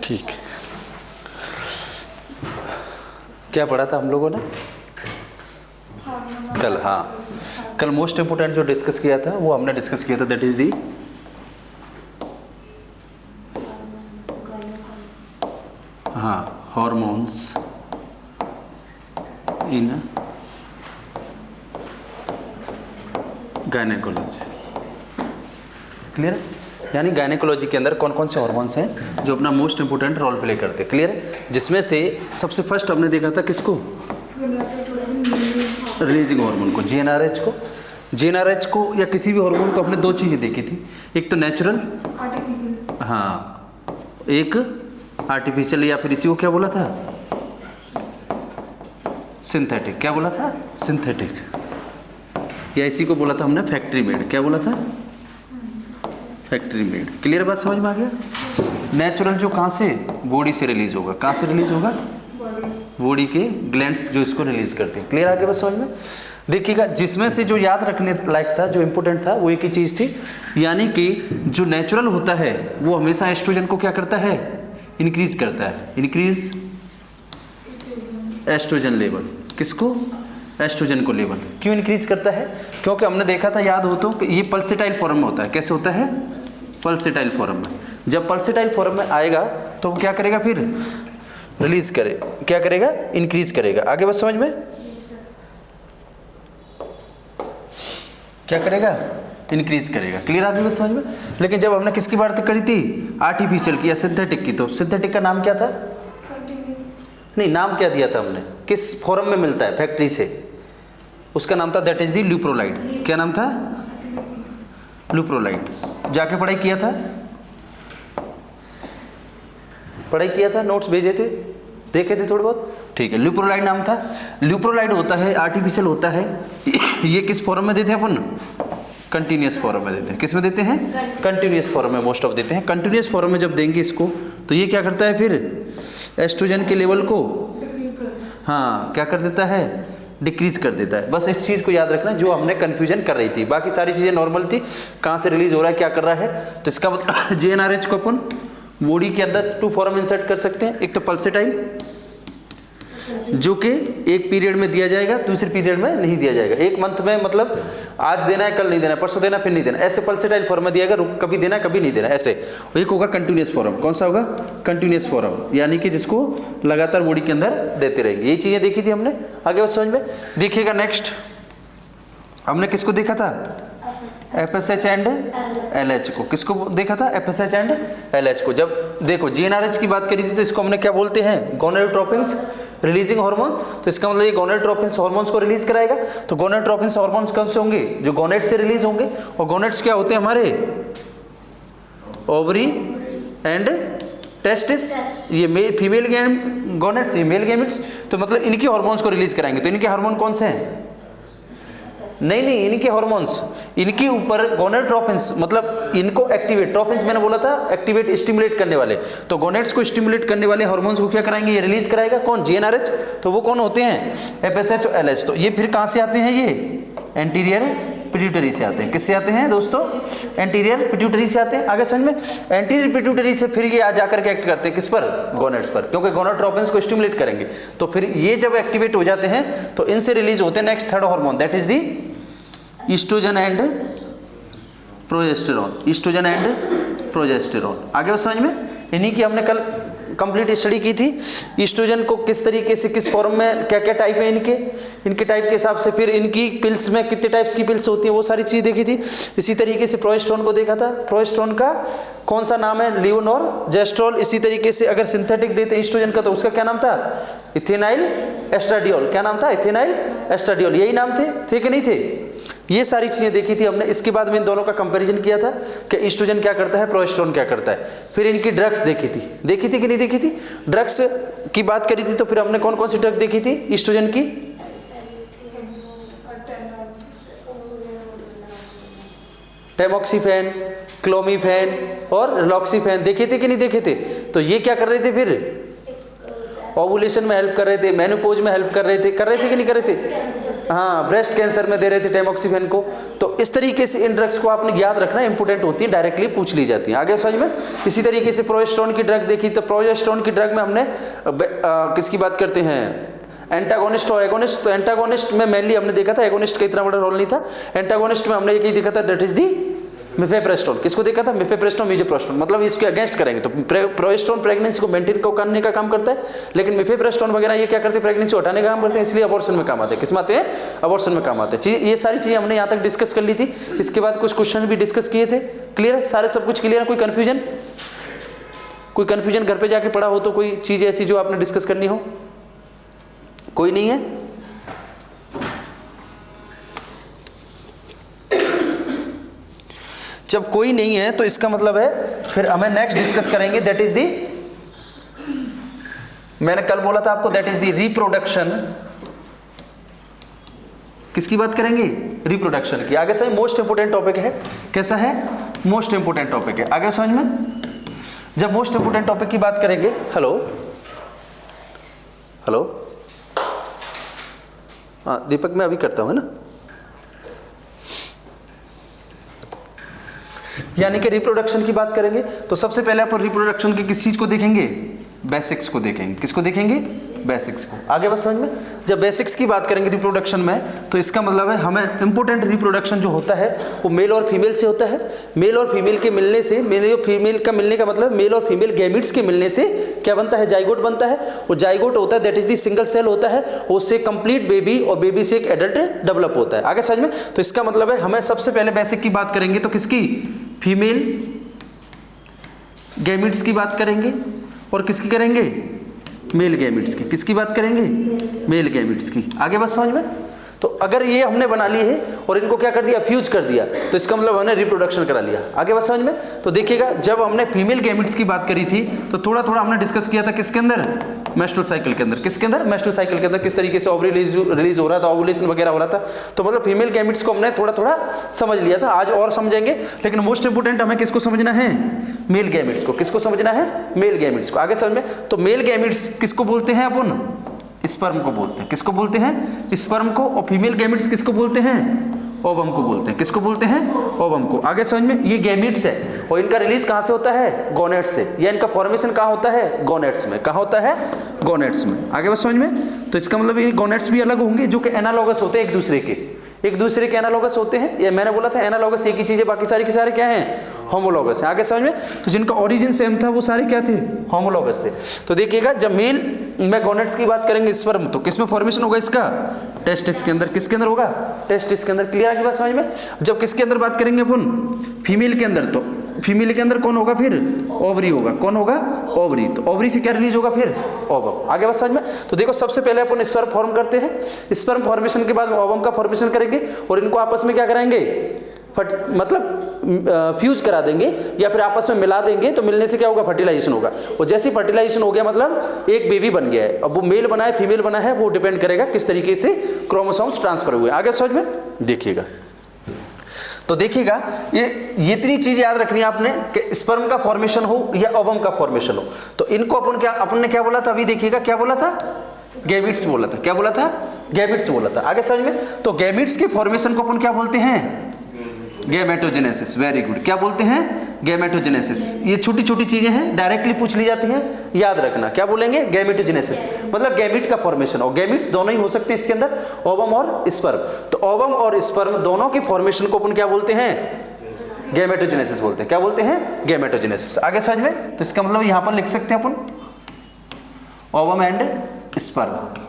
ठीक है, क्या पढ़ा था हम लोगों ने कल? हाँ, कल मोस्ट इम्पोर्टेंट जो डिस्कस किया था वो हमने डिस्कस किया था, that is the hormones in gynaecology. Clear है? यानी गायनेकोलॉजी के अंदर कौन कौन से हॉर्मोन्स हैं जो अपना मोस्ट इंपोर्टेंट रोल प्ले करते हैं। क्लियर है? जिसमें से सबसे फर्स्ट हमने देखा था किसको? रिलीजिंग हार्मोन को, जीएनआरएच को। जीएनआरएच को या किसी भी हार्मोन को हमने दो चीज़ें देखी थी, एक तो नेचुरल, हाँ, एक आर्टिफिशियल, या फिर इसी को क्या बोला था? सिंथेटिक। क्या बोला था? सिंथेटिक। या इसी को बोला था हमने फैक्ट्री मेड। क्या बोला था? Factory made. क्लियर बात समझ में आ गया? नेचुरल जो कहाँ से? बॉडी से रिलीज होगा। कहाँ से रिलीज होगा? बॉडी के ग्लैंड्स जो इसको रिलीज करते हैं। क्लियर आ गया बात समझ में? देखिएगा, जिसमें से जो याद रखने लायक था, जो इंपॉर्टेंट था, वो एक ही चीज़ थी, यानी कि जो नेचुरल होता है वो हमेशा एस्ट्रोजन को क्या करता है? इंक्रीज करता है। Increase oestrogen level. किसको? एस्ट्रोजन को लेवल। क्यों इंक्रीज करता है? क्योंकि हमने देखा था, याद हो तो, कि ये पल्सेटाइल फॉर्म में होता है। कैसे होता है? पल्सेटाइल फॉर्म में। जब पल्सेटाइल फॉर्म में आएगा तो क्या करेगा? फिर रिलीज करे, क्या करेगा? इंक्रीज करेगा। आगे बस समझ में? क्या करेगा? इंक्रीज करेगा। क्लियर आगे बस समझ में? लेकिन जब हमने किसकी बात करी थी? आर्टिफिशियल की या सिंथेटिक की, तो सिंथेटिक का नाम क्या था? नहीं, नाम क्या दिया था हमने? किस फॉर्म में मिलता है फैक्ट्री से? उसका नाम था दैट इज दी ल्यूप्रोलाइड। क्या नाम था? ल्यूप्रोलाइड। जाके पढ़ाई किया था? पढ़ाई किया था? नोट्स भेजे थे? देखे थे थोड़े बहुत? ठीक है, ल्यूप्रोलाइड नाम था। ल्यूप्रोलाइड होता है, आर्टिफिशियल होता है। ये किस फॉर्म में देते हैं अपन? कंटिन्यूस फॉर्म में देते हैं। किस में देते हैं? कंटिन्यूस फॉर्म में मोस्ट ऑफ देते हैं। कंटिन्यूस फॉर्म में जब देंगे इसको, तो ये क्या करता है? फिर एस्ट्रोजन के लेवल को, हाँ, क्या कर देता है? डिक्रीज कर देता है। बस इस चीज़ को याद रखना, जो हमने कंफ्यूजन कर रही थी। बाकी सारी चीज़ें नॉर्मल थी। कहाँ से रिलीज हो रहा है, क्या कर रहा है, तो इसका मतलब जीएनआरएच को अपन बॉडी के अंदर टू फॉर्म इंसर्ट कर सकते हैं। एक तो पल्सेटाइल, जो कि एक पीरियड में दिया जाएगा, दूसरे पीरियड में नहीं दिया जाएगा। एक मंथ में, मतलब आज देना है, कल नहीं देना, परसों देना, फिर नहीं देना, ऐसे पल्सेटाइल फॉर्म में दिया जाएगा। कभी देना, कभी नहीं देना, ऐसे। एक होगा कंटिन्यूस फॉर्म। कौन सा होगा? कंटिन्यूस फॉर्म, यानी कि जिसको लगातार बॉडी के अंदर देते रहेंगे। ये चीज़ें देखी थी हमने। आगे समझ में? देखिएगा नेक्स्ट हमने किसको देखा था? FSH एंड LH को। किसको देखा था? FSH एंड LH को। जब देखो जीएनआरएच की बात करी थी, तो इसको हमने क्या बोलते हैं? गोनेडोट्रोपिन्स रिलीजिंग हार्मोन। तो इसका मतलब ये गोनेडोट्रोपिन्स हार्मोन्स को रिलीज कराएगा। तो गोनेडोट्रोपिन्स हार्मोन्स कौन से होंगे? जो गोनेड से रिलीज होंगे। और गोनेड्स क्या होते हैं हमारे? Ovary and testis. ये फीमेल गोनेड्स, ये मेल गैमेट्स। तो मतलब इनके हार्मोन्स को रिलीज कराएंगे। तो इनके हार्मोन कौन से हैं? नहीं, इनके हार्मोन्स, इनके ऊपर गोनेडोट्रोपिन्स, मतलब इनको एक्टिवेट, ट्रोपिन्स मैंने बोला था एक्टिवेट, स्टिमुलेट करने वाले। तो गोनेड्स को स्टिमुलेट करने वाले हार्मोन्स को क्या कराएंगे? ये रिलीज कराएगा। कौन? जीएनआरएच। तो वो कौन होते हैं? FSH और LH। तो ये फिर कहाँ से आते हैं? ये एंटीरियर पिट्यूटरी से आते हैं। किससे आते हैं दोस्तों? एंटीरियर पिट्यूटरी से आते हैं। आगे समझ में? एंटीरियर पिट्यूटरी से फिर ये आ जाकर के एक्ट करते हैं किस पर? गोनेड्स पर, क्योंकि गोनेडोट्रोपिन्स को स्टिमुलेट करेंगे। तो फिर ये जब एक्टिवेट हो जाते हैं तो इनसे रिलीज होते हैं next third hormone, that is the oestrogen and progesterone. Oestrogen and progesterone. आगे समझ में? इन्हीं की हमने कल कंप्लीट स्टडी की थी। ईस्ट्रोजन को किस तरीके से, किस फॉर्म में, क्या क्या टाइप है इनके टाइप के हिसाब से, फिर इनकी पिल्स में कितने टाइप्स की पिल्स होती हैं, वो सारी चीज़ देखी थी। इसी तरीके से प्रोजेस्टेरॉन को देखा था। प्रोजेस्टेरॉन का कौन सा नाम है? लियोन और जेस्ट्रोल। इसी तरीके से अगर सिंथेटिक देते हैं ईस्ट्रोजन का, तो उसका क्या नाम था? Ethenyl oestradiol. क्या नाम था? Ethenyl oestradiol. यही नाम थे कि नहीं थे? ये सारी चीज़ें देखी थी हमने। इसके बाद में इन दोनों का कंपैरिजन किया था कि ईस्ट्रोजन क्या करता है, प्रोजेस्टेरॉन क्या करता है। फिर इनकी ड्रग्स देखी थी कि नहीं देखी थी? ड्रग्स की बात करी थी। तो फिर हमने कौन कौन सी ड्रग देखी थी ईस्ट्रोजन की? टेमोक्सिफेन, क्लोमिफेन और रिलॉक्सिफेन। देखे थे कि नहीं देखे थे? तो ये क्या कर रहे थे फिर? ओवुलेशन में हेल्प कर रहे थे, मेनोपॉज में हेल्प कर रहे थे कि नहीं कर रहे थे? हाँ, ब्रेस्ट कैंसर में दे रहे थे टैमोक्सिफेन को। तो इस तरीके से इन ड्रग्स को आपने याद रखना, इंपोर्टेंट होती है, डायरेक्टली पूछ ली जाती है। आगे समझ में? इसी तरीके से प्रोजेस्टेरोन की ड्रग्स देखी, तो प्रोजेस्टेरोन की ड्रग में हमने किसकी बात करते हैं? एंटागोनिस्ट और एगोनिस्ट। तो एंटागोनिस्ट में मेनली हमने देखा था, एगोनिस्ट का इतना बड़ा रोल नहीं था। एंटागोनिस्ट में हमने ये देखा था, दैट इज दी मिफेप्रेस्टोन। किसको देखा था? मिफेप्रेस्टोन, मिजोप्रेस्टोन, मतलब इसके अगेंस्ट करेंगे। तो प्रोजेस्टेरोन प्रेगनेंसी को मेंटेन करने का काम करता है, लेकिन मिफेप्रेस्टोन वगैरह ये क्या करते हैं? प्रेगनेंसी को हटाने का काम करते हैं, इसलिए अबॉर्शन में काम आते हैं। किस में आते हैं? अबॉर्शन में काम आते हैं। ये सारी चीजें हमने यहाँ तक डिस्कस कर ली थी। इसके बाद कुछ क्वेश्चन भी डिस्कस किए थे। क्लियर है? सारे सब कुछ क्लियर है? कोई कंफ्यूजन? कोई कंफ्यूजन घर पे जाके पड़ा हो तो कोई चीज ऐसी जो आपने डिस्कस करनी हो? कोई नहीं है? जब कोई नहीं है तो इसका मतलब है फिर हमें नेक्स्ट डिस्कस करेंगे, दैट इज दी, मैंने कल बोला था आपको, दैट इज दी रिप्रोडक्शन। किसकी बात करेंगे? रिप्रोडक्शन की। आगे समझ, मोस्ट इंपोर्टेंट टॉपिक है। कैसा है? मोस्ट इंपोर्टेंट टॉपिक है। आगे समझ में, जब मोस्ट इंपोर्टेंट टॉपिक की बात करेंगे, हेलो हेलो, हाँ दीपक, मैं अभी करता हूँ, है ना? यानी कि रिप्रोडक्शन की बात करेंगे तो सबसे पहले अपन रिप्रोडक्शन की किस चीज को देखेंगे? बेसिक्स को देखेंगे। किसको देखेंगे? बेसिक्स को। आगे बस समझ में, जब बेसिक्स की बात करेंगे रिप्रोडक्शन में, तो इसका मतलब है हमें इंपोर्टेंट रिप्रोडक्शन जो होता है वो मेल और फीमेल से होता है। मेल और फीमेल के मिलने से, मेल और फीमेल का मिलने का मतलब मेल और फीमेल गैमीट्स के मिलने से क्या बनता है? जाइगोट बनता है। वो जाइगोट होता है, that is the single cell होता है, उससे कंप्लीट बेबी और बेबी से एक एडल्ट डेवलप होता है। आगे समझ में, तो इसका मतलब है हमें सबसे पहले बेसिक की बात करेंगे तो किसकी? फीमेल गैमीट्स की बात करेंगे। और किसकी करेंगे? मेल गैमीट्स की। किसकी बात करेंगे? मेल गैमीट्स की। आगे बस समझ में, तो अगर ये हमने बना ली है और इनको क्या कर दिया? फ्यूज कर दिया, तो इसका मतलब हमने रिप्रोडक्शन करा लिया। आगे बस समझ में, तो देखिएगा जब हमने फीमेल गैमीट्स की बात करी थी तो थोड़ा थोड़ा हमने डिस्कस किया था किसके अंदर? मेंस्ट्रुअल साइकिल के अंदर। किसके अंदर? मेंस्ट्रुअल साइकिल के अंदर किस तरीके से ओवरी रिलीज हो रहा था, ओवुलेशन वगैरह हो रहा था। तो मतलब फीमेल गैमीट्स को हमने थोड़ा थोड़ा समझ लिया था, आज और समझेंगे। लेकिन मोस्ट इंपोर्टेंट हमें किसको समझना है? मेल गैमीट्स को। किसको समझना है? मेल गैमीट्स को। आगे समझ में, तो मेल गैमीट्स किसको बोलते हैं अपन? स्पर्म को बोलते हैं। किसको बोलते हैं? स्पर्म को। और फीमेल गैमीट्स किसको बोलते हैं? ओवम को बोलते हैं। किसको बोलते हैं? ओवम को। आगे समझ में, ये गैमीट्स है और इनका रिलीज कहां से होता है? गोनेट्स से। या इनका फॉर्मेशन कहां होता है? गोनेट्स में। कहां होता है? गोनेट्स में। आगे बस समझ में, तो इसका मतलब ये गोनेट्स भी अलग होंगे जो कि एनालॉगस होते हैं एक दूसरे के, एक दूसरे के एनालॉगस होते हैं। ये मैंने बोला था एनालॉगस एक ही चीज है, बाकी सारी के सारे क्या हैं? होमोलॉगस है। आगे समझ में, तो जिनका ओरिजिन सेम था वो सारे क्या थे? होमोलॉगस थे। तो देखिएगा जब मेल में गोनेट्स की बात करेंगे स्पर्म, तो किसमें फॉर्मेशन होगा इसका? टेस्टिस के अंदर। किसके अंदर होगा? टेस्टिस के अंदर। क्लियर है बात समझ में? जब किसके अंदर बात करेंगे अपन? फीमेल के अंदर, तो फीमेल के अंदर कौन होगा फिर? ओवरी होगा। कौन होगा? ओवरी। तो ओवरी से क्या रिलीज होगा फिर? ओवम। आगे बात समझ में, तो देखो सबसे पहले अपन स्पर्म फॉर्म करते हैं। स्पर्म फॉर्मेशन के बाद ओवम का फॉर्मेशन करेंगे और इनको आपस में क्या कराएंगे? मतलब फ्यूज करा देंगे या फिर आपस में मिला देंगे। तो मिलने से क्या होगा? फर्टिलाइजेशन होगा। और जैसे फर्टिलाइजेशन हो गया मतलब एक बेबी बन गया है। अब वो मेल बना है फीमेल बना है, वो डिपेंड करेगा किस तरीके से क्रोमोसोम्स ट्रांसफर हुए। आगे समझ में, देखिएगा, तो देखिएगा ये इतनी चीज याद रखनी है आपने कि स्पर्म का फॉर्मेशन हो या ओवम का फॉर्मेशन हो, तो इनको अपन ने क्या बोला था? अभी देखिएगा क्या बोला था? गैमीट्स बोला था। क्या बोला था? गैमीट्स बोला था। आगे समझ में, तो गैमीट्स के फॉर्मेशन को अपन क्या बोलते हैं? गैमेटोजेनेसिस। Very good. क्या बोलते हैं? गैमेटोजेनेसिस। ये छोटी छोटी चीजें हैं, डायरेक्टली पूछ ली जाती हैं, याद रखना। क्या बोलेंगे? गैमेटोजेनेसिस मतलब गैमीट का फॉर्मेशन। और गैमीट्स दोनों ही हो सकते हैं इसके अंदर, ओवम और स्पर्म। तो ओवम और स्पर्म दोनों की फॉर्मेशन को अपन क्या बोलते हैं? गैमेटोजेनेसिस बोलते हैं। क्या बोलते हैं? गैमेटोजेनेसिस। आगे समझ में, तो इसका मतलब यहां पर लिख सकते हैं अपन ओवम एंड स्पर्म।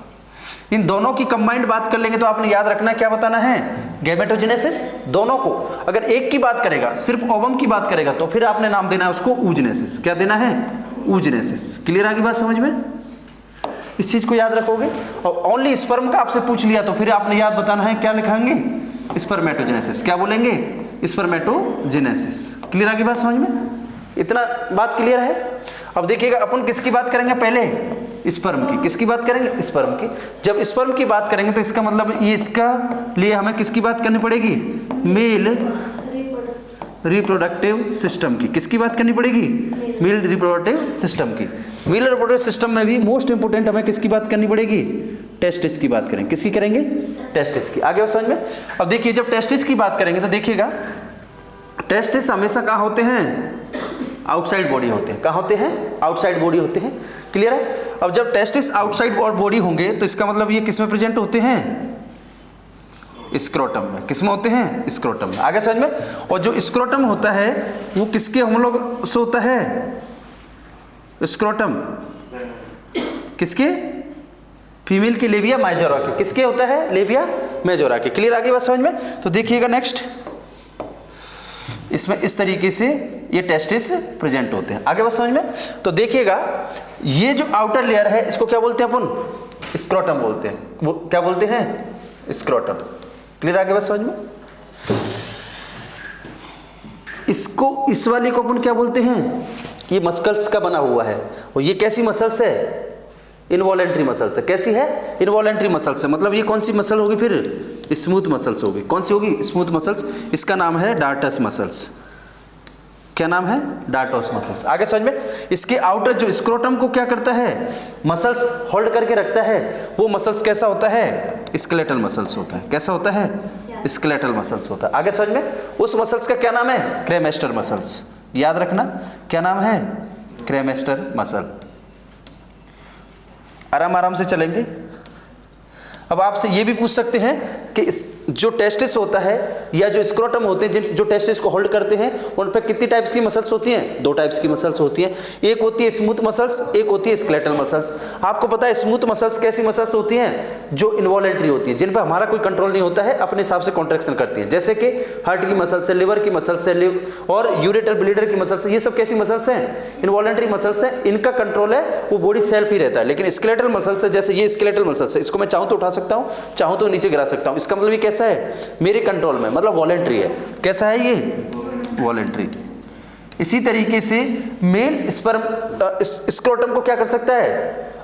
इन दोनों की कंबाइंड बात कर लेंगे तो आपने याद रखना क्या बताना है? गैमेटोजेनेसिस। दोनों को, अगर एक की बात करेगा, सिर्फ ओवम की बात करेगा, तो फिर आपने नाम देना है उसको ऊजनेसिस। क्या देना है? ऊजनेसिस। क्लियर आ गई बात समझ में? इस चीज को याद रखोगे। और ओनली स्पर्म का आपसे पूछ लिया तो फिर आपने याद बताना है, क्या लिखाएंगे? स्पर्मेटोजेनेसिस। क्या बोलेंगे? स्पर्मेटोजेनेसिस। क्लियर आ गई बात समझ में? इतना बात क्लियर है। अब देखिएगा अपन किसकी बात करेंगे? पहले स्पर्म की। किसकी बात करेंगे? स्पर्म की। जब स्पर्म की बात करेंगे तो इसका मतलब ये, इसका लिए हमें किसकी बात करनी पड़ेगी? मेल रिप्रोडक्टिव सिस्टम की। किसकी बात करनी पड़ेगी? मेल रिप्रोडक्टिव सिस्टम की। मेल रिप्रोडक्टिव सिस्टम में भी मोस्ट इंपोर्टेंट हमें किसकी बात करनी पड़ेगी? टेस्टिस की बात करेंगे। किसकी करेंगे? टेस्टिस की। आगे समझ में? अब देखिए जब टेस्टिस की बात करेंगे तो देखिएगा टेस्टिस हमेशा कहाँ होते हैं? आउटसाइड बॉडी होते हैं। कहाँ होते हैं? आउटसाइड बॉडी होते हैं। क्लियर है? अब जब टेस्टिस आउटसाइड बॉडी होंगे तो इसका मतलब ये किस में प्रेजेंट होते हैं? स्क्रोटम में। किस में होते हैं? स्क्रोटम में। आगे समझ में? और जो स्क्रोटम होता है वो किसके हम लोग से होता है? स्क्रोटम किसके? फीमेल के लेबिया माइजोरा के। किसके होता है? लेबिया मेजोरा के। क्लियर? आगे बात समझ में? तो देखिएगा नेक्स्ट, इसमें इस तरीके से ये टेस्टिस प्रेजेंट होते हैं। आगे बात समझ में? तो देखिएगा ये जो आउटर लेयर है इसको क्या बोलते हैं अपन? स्क्रोटम बोलते हैं। वो क्या बोलते हैं? स्क्रोटम। क्लियर? आगे बात समझ में? इसको, इस वाले को अपन क्या बोलते हैं? ये मस्कल्स का बना हुआ है। और ये कैसी मसल्स है? इनवॉलेंट्री मसल्स है। कैसी है? इनवॉलेंट्री मसल्स है। मतलब ये कौन सी मसल होगी फिर? स्मूथ मसल्स होगी। कौन सी होगी? Smooth muscles. इसका नाम है डार्टस मसल्स। क्या नाम है? डार्टस मसल्स। आगे समझ में? इसके आउटर जो स्क्रोटम को क्या करता है? मसल्स होल्ड करके रखता है। वो मसल्स कैसा होता है? स्केलेटल मसल्स होता है। कैसा होता है? स्केलेटल मसल्स होता है। आगे समझ में? उस मसल्स का क्या नाम है? क्रेमेस्टर मसल्स। याद रखना क्या नाम है? क्रेमेस्टर मसल। आराम आराम से चलेंगे। अब आपसे ये भी पूछ सकते हैं कि इस जो टेस्टिस होता है या जो स्क्रोटम होते हैं जो टेस्टिस को होल्ड करते हैं उन पर कितनी टाइप्स की मसल्स होती हैं? 2 टाइप्स की मसल्स होती हैं। एक होती है स्मूथ मसल्स, एक होती है स्केलेटल मसल्स। आपको पता है स्मूथ मसल्स कैसी मसल्स होती हैं? जो इनवॉलेंट्री होती है, जिन पर हमारा कोई कंट्रोल नहीं होता है, अपने हिसाब से कॉन्ट्रैक्शन करती है। जैसे कि हार्ट की मसल्स है, लिवर की मसल्स है, और यूरेटर ब्लीडर की मसल्स है। ये सब कैसी मसल्स हैं? इनवॉलेंट्री मसल्स हैं। इनका कंट्रोल है वो बॉडी सेल्फ ही रहता है। लेकिन स्केलेटल मसल्स है, जैसे ये स्केलेटल मसल्स है, इसको मैं चाहूँ तो उठा सकता हूँ, चाहूँ तो नीचे गिरा सकता हूँ। इसका मतलब ये कैसा है? मेरे कंट्रोल में, मतलब वॉलेंट्री है। कैसा है ये? वॉलेंट्री। इसी तरीके से मेल स्पर्म स्क्रोटम को क्या कर सकता है?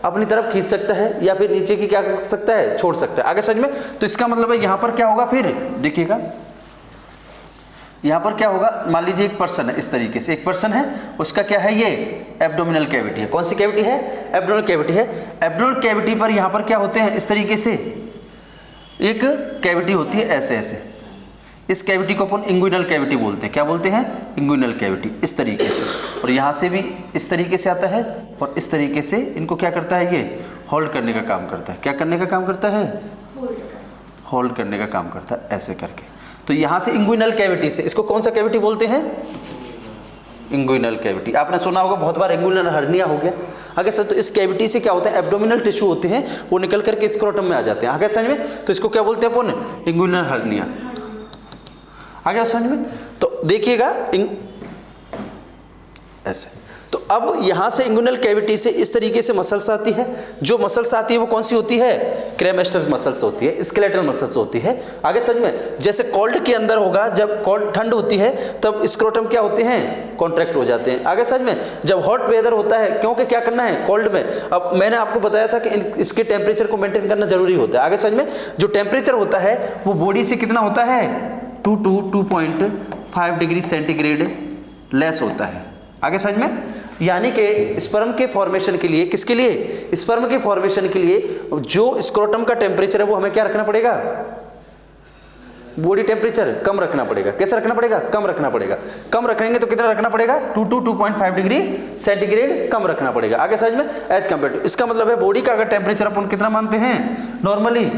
अपनी तरफ खींच सकता है या फिर नीचे की क्या कर सकता है? छोड़ सकता है। आगे समझ में? तो इसका मतलब है यहां पर क्या होगा फिर? देखिएगा यहां पर क्या होगा? मान लीजिए एक पर्सन है, इस तरीके से एक पर्सन है, उसका क्या है? ये एब्डोमिनल कैविटी है। कौन सी कैविटी है? एब्डोमिनल कैविटी है। एब्डोमिनल कैविटी पर यहां पर क्या होते हैं? इस तरीके से एक कैविटी होती है, ऐसे ऐसे। इस कैविटी को अपन इंग्विनल कैविटी बोलते हैं। क्या बोलते हैं? Inguinal cavity. इस तरीके से, और यहाँ से भी इस तरीके से आता है, और इस तरीके से इनको क्या करता है? ये होल्ड करने का काम करता है। क्या करने का काम करता है? होल्ड करने का काम करता है, ऐसे करके। तो यहाँ से इंग्विनल कैविटी से, इसको कौन सा कैविटी बोलते हैं? Inguinal cavity. आपने सुना होगा बहुत बार इंग्विनल हर्निया हो गया। आगे सर, तो इस कैविटी से क्या होता है? एब्डोमिनल टिश्यू होते हैं, वो निकल करके स्क्रोटम में आ जाते हैं। आगे समझ में? तो इसको क्या बोलते हैं अपन? Inguinal hernia. आगे समझ में? तो देखिएगा ऐसे। तो अब यहाँ से इंग्विनल कैविटी से इस तरीके से मसल्स आती है। जो मसल्स आती है वो कौन सी होती है? क्रेमेस्टर मसल्स होती है, स्केलेटल मसल्स होती है। आगे समझ में? जैसे कोल्ड के अंदर होगा, जब कोल्ड ठंड होती है तब स्क्रोटम क्या होते हैं? कॉन्ट्रैक्ट हो जाते हैं। आगे समझ में? जब हॉट वेदर होता है, क्योंकि क्या करना है कोल्ड में? अब मैंने आपको बताया था कि इसके टेम्परेचर को मेंटेन करना जरूरी होता है। आगे समझ में? जो टेम्परेचर होता है वो बॉडी से कितना होता है? 2 to 2.5 डिग्री सेंटीग्रेड लेस होता है। आगे समझ में? यानी कि स्पर्म के फॉर्मेशन के लिए, किसके लिए? स्पर्म के फॉर्मेशन के लिए जो स्क्रोटम का टेम्परेचर है वो हमें क्या रखना पड़ेगा? बॉडी टेम्परेचर कम रखना पड़ेगा। कैसे रखना पड़ेगा? कम रखना पड़ेगा। कम रखेंगे तो कितना रखना पड़ेगा? 2 to 2.5 डिग्री सेंटीग्रेड कम रखना पड़ेगा। आगे समझ में? एज कम्पेयर टू, इसका मतलब है बॉडी का अगर टेम्परेचर अपन कितना मानते हैं नॉर्मली?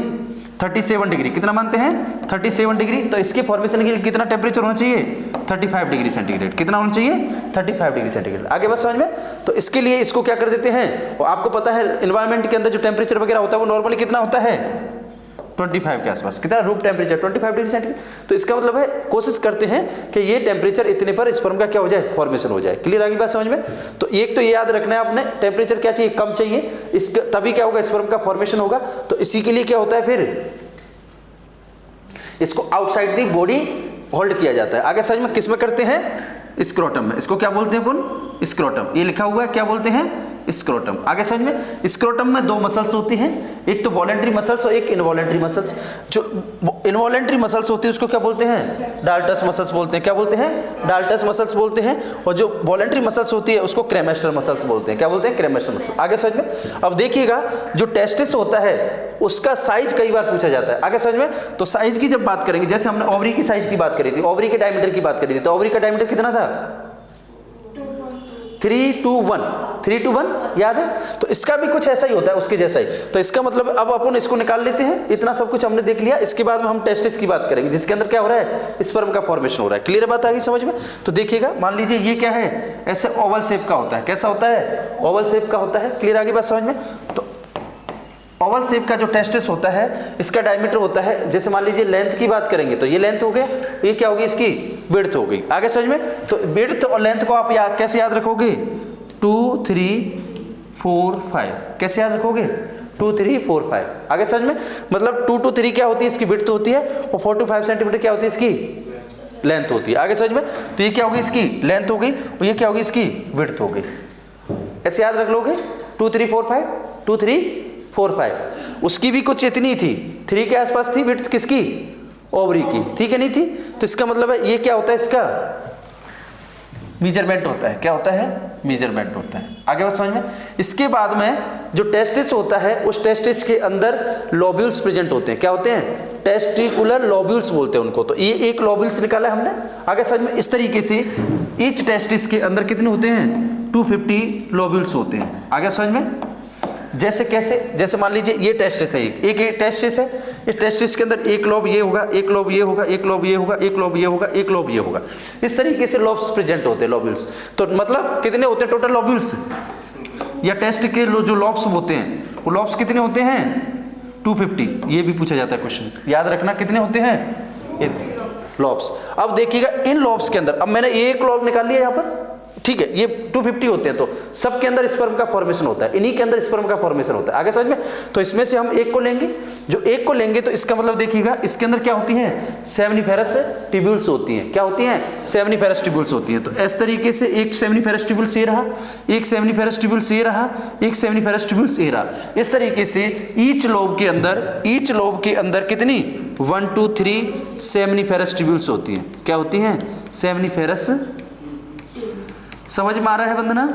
37 डिग्री। कितना मानते हैं? 37 डिग्री। तो इसके फॉर्मेशन के लिए कितना टेम्परेचर होना चाहिए? 35 डिग्री सेंटीग्रेड। कितना होना चाहिए? 35 डिग्री सेंटीग्रेड। आगे बस समझ में? तो इसके लिए इसको क्या कर देते हैं? और आपको पता है एनवायरनमेंट के अंदर जो टेम्परेचर वगैरह होता है वो नॉर्मली कितना होता है? 25 के आसपास। कितना रूम टेम्परेचर? 25 degree centigrade. तो इसका मतलब है कोशिश करते हैं कि ये टेम्परेचर इतने पर स्पर्म का क्या हो जाए? फॉर्मेशन हो जाए। क्लियर आगे बात समझ में? तो एक तो ये याद रखना है आपने, टेम्परेचर क्या चाहिए? कम चाहिए। इसका तभी क्या होगा? स्पर्म का फॉर्मेशन होगा। तो इसी के लिए क्या होता है फिर? इसको आउटसाइड दी बॉडी होल्ड किया जाता है। आगे समझ में? किस में करते हैं? स्क्रोटम में। इसको क्या बोलते हैं अपन? स्क्रोटम। ये लिखा हुआ है, क्या बोलते हैं? स्क्रोटम। आगे समझ में, स्क्रोटम में दो मसल्स होती हैं, एक तो वॉलेंट्री मसल्स और एक इनवॉलेंट्री मसल्स। जो इनवॉलेंट्री मसल्स होती है उसको क्या बोलते हैं, डाल्टस मसल्स बोलते हैं। क्या बोलते हैं, डाल्टस मसल्स बोलते हैं। और जो वॉलेंट्री मसल्स होती है उसको क्रेमेस्टर मसल्स बोलते हैं। क्या बोलते हैं, क्रेमेस्टर मसल्स। आगे समझ में। अब देखिएगा जो टेस्टिस होता है उसका साइज कई बार पूछा जाता है। आगे समझ में। तो साइज की जब बात करेंगे, जैसे हमने ओवरी की साइज की बात करी थी, ओवरी के डायमीटर की बात करी थी, तो ओवरी का डायमीटर कितना था, 3:1 याद है। तो इसका भी कुछ ऐसा ही होता है, उसके जैसा ही। तो इसका मतलब अब अपन इसको निकाल लेते हैं। इतना सब कुछ हमने देख लिया। इसके बाद में हम टेस्टिस की बात करेंगे, जिसके अंदर क्या हो रहा है, स्पर्म का फॉर्मेशन हो रहा है। क्लियर बात आ गई समझ में। तो देखिएगा, मान लीजिए ये क्या है, ऐसे ओवल शेप का होता है। कैसा होता है, ओवल शेप का होता है। क्लियर आ गई बात समझ में। तो ओवल शेप का जो टेस्टिस होता है, इसका डायमीटर होता है, जैसे मान लीजिए लेंथ की बात करेंगे तो ये लेंथ हो गया, ये क्या होगी, इसकी विड्थ हो गई। आगे समझ में। तो विड्थ और लेंथ को आप कैसे याद रखोगे, 2, 3, 4, 5। कैसे याद रखोगे, 2, 3, 4, 5। आगे समझ में। मतलब 2 to 3 क्या होती है, इसकी विड्थ होती है, और 4 to 5 सेंटीमीटर क्या होती है, इसकी लेंथ होती है। आगे समझ में। तो ये क्या होगी, इसकी लेंथ हो गई, और ये क्या होगी, इसकी विड्थ हो गई। ऐसे याद रख लोगे, 2, 3, 4, 5, 2, 3, 4, 5। उसकी भी कुछ इतनी थी, 3 के आसपास थी विड्थ, किसकी, ओवरी की। ठीक है, नहीं थी। तो इसका मतलब है ये क्या होता है, इसका मेजरमेंट होता है। क्या होता है, मेजरमेंट होता है। आगे बात समझ में। इसके बाद में जो टेस्टिस होता है, उस टेस्टिस के अंदर लोब्यूल्स प्रेजेंट होते हैं। क्या होते हैं, टेस्टिकुलर लोब्यूल्स बोलते हैं उनको। तो ये एक लोब्यूल्स निकाला हमने। आगे समझ में। इस तरीके से ईच टेस्टिस के अंदर कितने होते हैं, 250 लोब्यूल्स होते हैं। आगे समझ में। जैसे कैसे, जैसे मान लीजिए ये टेस्टिस है, एक टेस्टिस है। इस टेस्टिस के अंदर एक लोब ये होगा, एक लोब ये होगा, एक लोब ये होगा, एक लोब ये होगा, एक लोब ये होगा। इस तरीके से लोब्स प्रेजेंट होते हैं, लोब्यूल्स। तो मतलब कितने होते हैं टोटल लोब्यूल्स, या टेस्ट के जो लोब्स होते हैं, वो लोब्स कितने होते हैं, 250। ये भी पूछा जाता है क्वेश्चन, याद रखना कितने होते हैं लोब्स। अब देखिएगा इन लोब्स के अंदर, अब मैंने एक लोब निकाल लिया यहाँ पर, ठीक है, ये 250 होते हैं। तो सबके अंदर स्पर्म का फॉर्मेशन होता है, इन्हीं के अंदर स्पर्म का फॉर्मेशन होता है। आगे समझ में। तो इसमें से हम एक को लेंगे, जो एक को लेंगे तो इसका मतलब देखिएगा, इसके अंदर क्या होती हैं, सेमनीफेरस ट्यूब्यूल्स होती हैं। क्या होती हैं, सेमनीफेरस ट्यूब्यूल्स होती हैं। तो इस तरीके से एक सेमनीफेरस ट्यूब्यूल्स ये रहा, एक सेमनीफेरस ट्यूब्यूल्स ये रहा, एक सेमनीफेरस ट्यूब्यूल्स ये रहा। इस तरीके से ईच लोब के अंदर कितनी, 1, 2, 3 सेमनीफेरस ट्यूब्यूल्स होती हैं। क्या होती हैं, सेमनीफेरस। समझ में आ रहा है वंदना,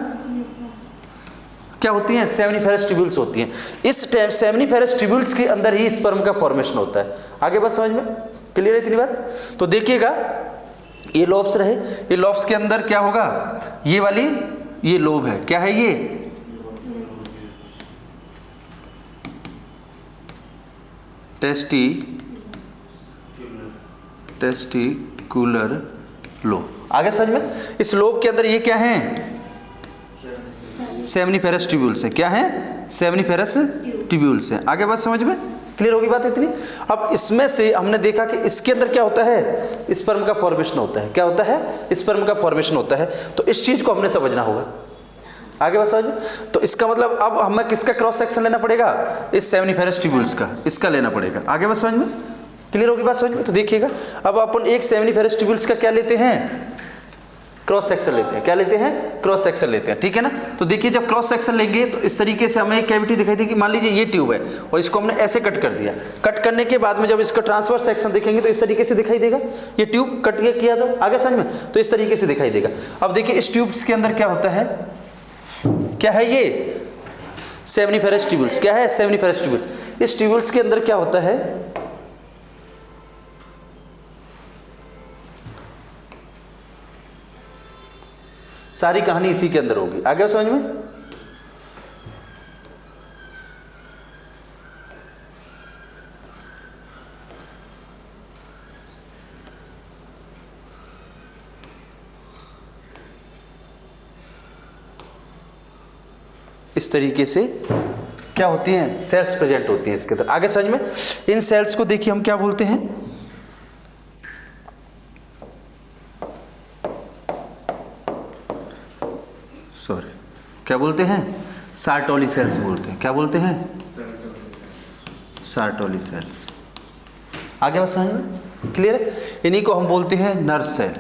क्या होती हैं, सेमनीफेरस ट्यूब्यूल्स होती हैं। इस सेमनीफेरस ट्यूब्यूल्स के अंदर ही स्पर्म का फॉर्मेशन होता है। आगे बस समझ में, क्लियर है इतनी बात। तो देखिएगा ये लोब्स रहे, ये लोब्स के अंदर क्या होगा, ये वाली ये लोब है। क्या है ये, टेस्टिकुलर लोब। आगे समझ में। इस लोब के अंदर ये क्या है, सेमनीफेरस ट्यूब्यूल्स है। क्या है, सेमनीफेरस ट्यूब्यूल्स है। आगे बात समझ में, क्लियर होगी बात इतनी। अब इसमें से हमने देखा कि इसके अंदर क्या होता है, स्पर्म का फॉर्मेशन होता है। क्या होता है, स्पर्म का फॉर्मेशन होता है। तो इस चीज को हमने समझना होगा। आगे बात समझ में। तो इसका मतलब अब हमें किसका क्रॉस सेक्शन लेना पड़ेगा, इस सेमनीफेरस ट्यूब्यूल्स का, इसका लेना पड़ेगा। आगे बात समझ में, क्लियर होगी बात समझ में। तो देखिएगा अब अपन एक सेमनीफेरस ट्यूब्यूल्स का क्या लेते हैं, क्रॉस सेक्शन लेते हैं। क्या लेते हैं, क्रॉस सेक्शन लेते हैं। ठीक है ना। तो देखिए जब क्रॉस सेक्शन लेंगे तो इस तरीके से हमें एक कैविटी दिखाई देगी। मान लीजिए ये ट्यूब है और इसको हमने ऐसे कट कर दिया। कट करने के बाद में जब इसका ट्रांसवर्स सेक्शन देखेंगे तो इस तरीके से दिखाई देगा। ये ट्यूब कट किया तो आगे समझ में, तो इस तरीके से दिखाई देगा। अब देखिए इस ट्यूब्स के अंदर क्या होता है, क्या है ये, सेमनीफेरस ट्यूब्यूल्स। क्या है, सेमनीफेरस ट्यूब्यूल्स। इस ट्यूब्यूल्स के अंदर क्या होता है, सारी कहानी इसी के अंदर होगी। आगे समझ में। इस तरीके से क्या होती हैं, सेल्स प्रेजेंट होती हैं इसके अंदर। आगे समझ में। इन सेल्स को देखिए हम क्या बोलते हैं, सॉरी क्या बोलते हैं, सार्टोली सेल्स बोलते हैं। क्या बोलते हैं, सार्टोली सेल्स। आगे बात समझ में, क्लियर है। इन्हीं को हम बोलते हैं नर्व सेल।